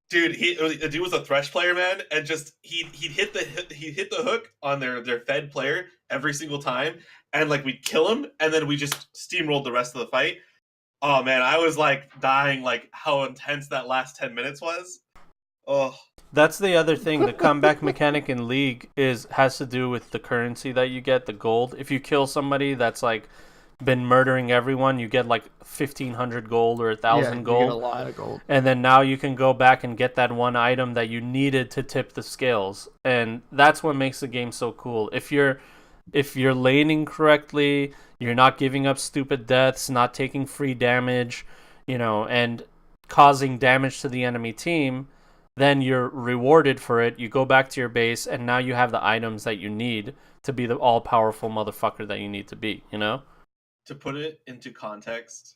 Dude, the dude was a Thresh player, man, and just he'd hit the hook on their fed player every single time, and we'd kill him, and then we just steamrolled the rest of the fight. Oh man, I was dying, how intense that last 10 minutes was. Oh, that's the other thing. The comeback mechanic in League has to do with the currency that you get, the gold. If you kill somebody that's been murdering everyone, you get 1,500 gold or 1,000 gold. You get a lot of gold. And then now you can go back and get that one item that you needed to tip the scales. And that's what makes the game so cool. If you're laning correctly, you're not giving up stupid deaths, not taking free damage, and causing damage to the enemy team, then you're rewarded for it. You go back to your base, and now you have the items that you need to be the all-powerful motherfucker that you need to be, To put it into context,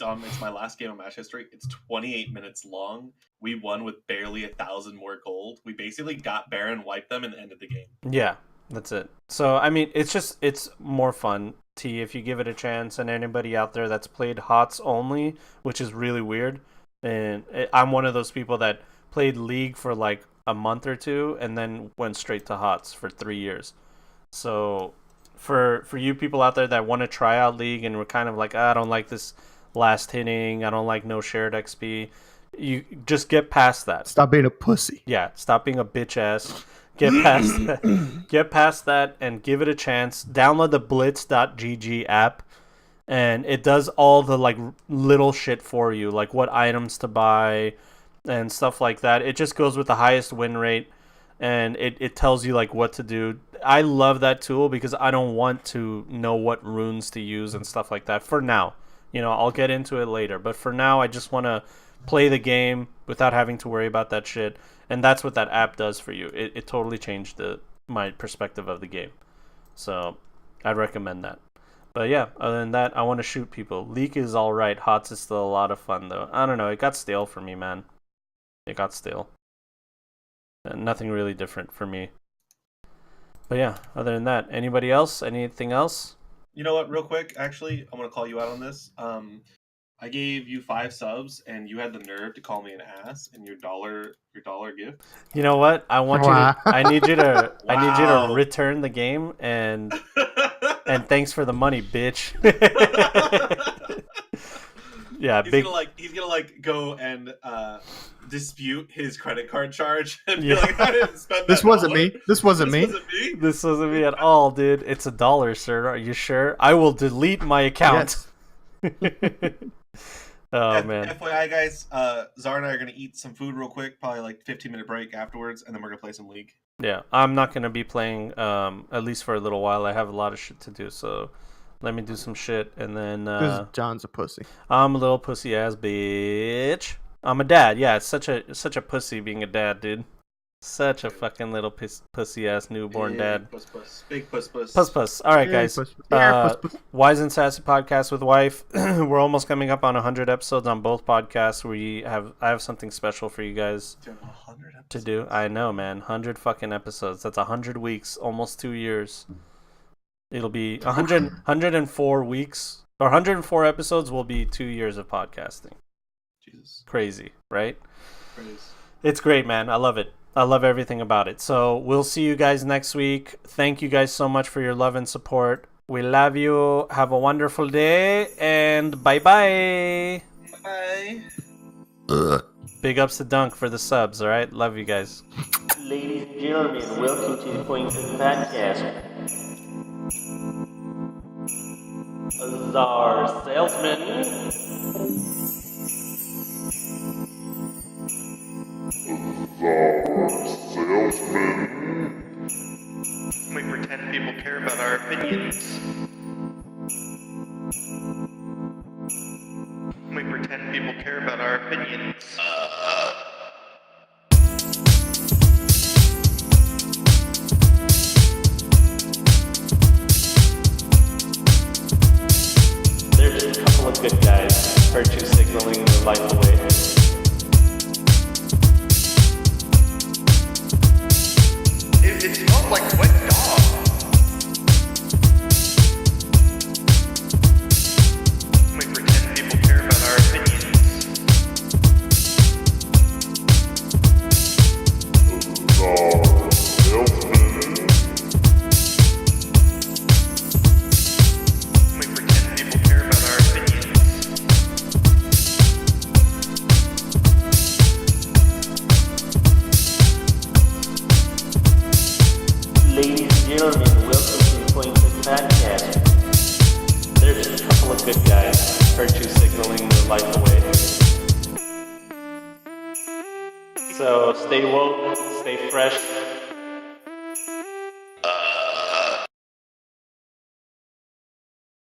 It's my last game of match history. It's 28 minutes long. We won with barely 1,000 more gold. We basically got Baron, wiped them, and ended the game. Yeah, that's it. So I mean, it's more fun. If you give it a chance, and anybody out there that's played HOTS only, which is really weird, and I'm one of those people that played League for like a month or two and then went straight to HOTS for 3 years. So for you people out there that want to try out League and we're kind of like, I don't like this last hitting, I don't like no shared XP, you just get past that. Stop being a pussy. Yeah, stop being a bitch ass. Get past that. Get past that and give it a chance. Download the blitz.gg app, and it does all the like little shit for you, like what items to buy and stuff like that. It just goes with the highest win rate, and it tells you like what to do. I love that tool because I don't want to know what runes to use and stuff like that for now. I'll get into it later, but for now I just want to play the game without having to worry about that shit. And that's what that app does for you. It totally changed my perspective of the game. So I'd recommend that. But yeah, other than that, I want to shoot people. League is alright. HOTS is still a lot of fun though. I don't know. It got stale for me, man. It got stale. Nothing really different for me. But yeah, other than that, anybody else? Anything else? You know what? Real quick, actually, I'm gonna call you out on this. I gave you 5 subs, and you had the nerve to call me an ass in your dollar gift. You know what? I want you to. I need you to. I need you to Wow. return the game and thanks for the money, bitch. Yeah, He's gonna go and dispute his credit card charge and be Yeah. like, I didn't spend that. This wasn't dollar. me. This wasn't me. This wasn't me at all, dude. It's $1, sir. Are you sure? I will delete my account. Oh man. FYI, guys, Zara and I are gonna eat some food real quick, probably like 15-minute break afterwards, and then we're gonna play some League. Yeah, I'm not gonna be playing at least for a little while. I have a lot of shit to do, so let me do some shit and then Because John's a pussy. I'm a little pussy ass bitch. I'm a dad. Yeah, it's such a pussy being a dad, dude. Such a fucking little pussy ass newborn dad. Big puss. Puss. All right, Yeah, guys. puss. Yeah, puss. Wise and Sassy podcast with wife. We're almost coming up on 100 episodes on both podcasts. I have something special for you guys 100 to do. I know, man. 100 fucking episodes. That's 100 weeks, almost 2 years. It'll be 104 weeks or 104 episodes will be 2 years of podcasting. Jesus. Crazy, right? Praise. It's great, man. I love it. I love everything about it. So we'll see you guys next week. Thank you guys so much for your love and support. We love you. Have a wonderful day. And bye-bye. Bye. Big ups to Dunk for the subs, all right? Love you guys. Ladies and gentlemen, welcome to the Point Podcast. Czar Salesman. We pretend people care about our opinions. We pretend people care about our opinions. There's just a couple of good guys, virtue signaling their life away. It smells like wet dog. We pretend people care about our opinions. We pretend people care about our opinions. Ladies and gentlemen, welcome to the Point Podcast. There's just a couple of good guys, virtue signaling their life away. So stay woke, stay fresh,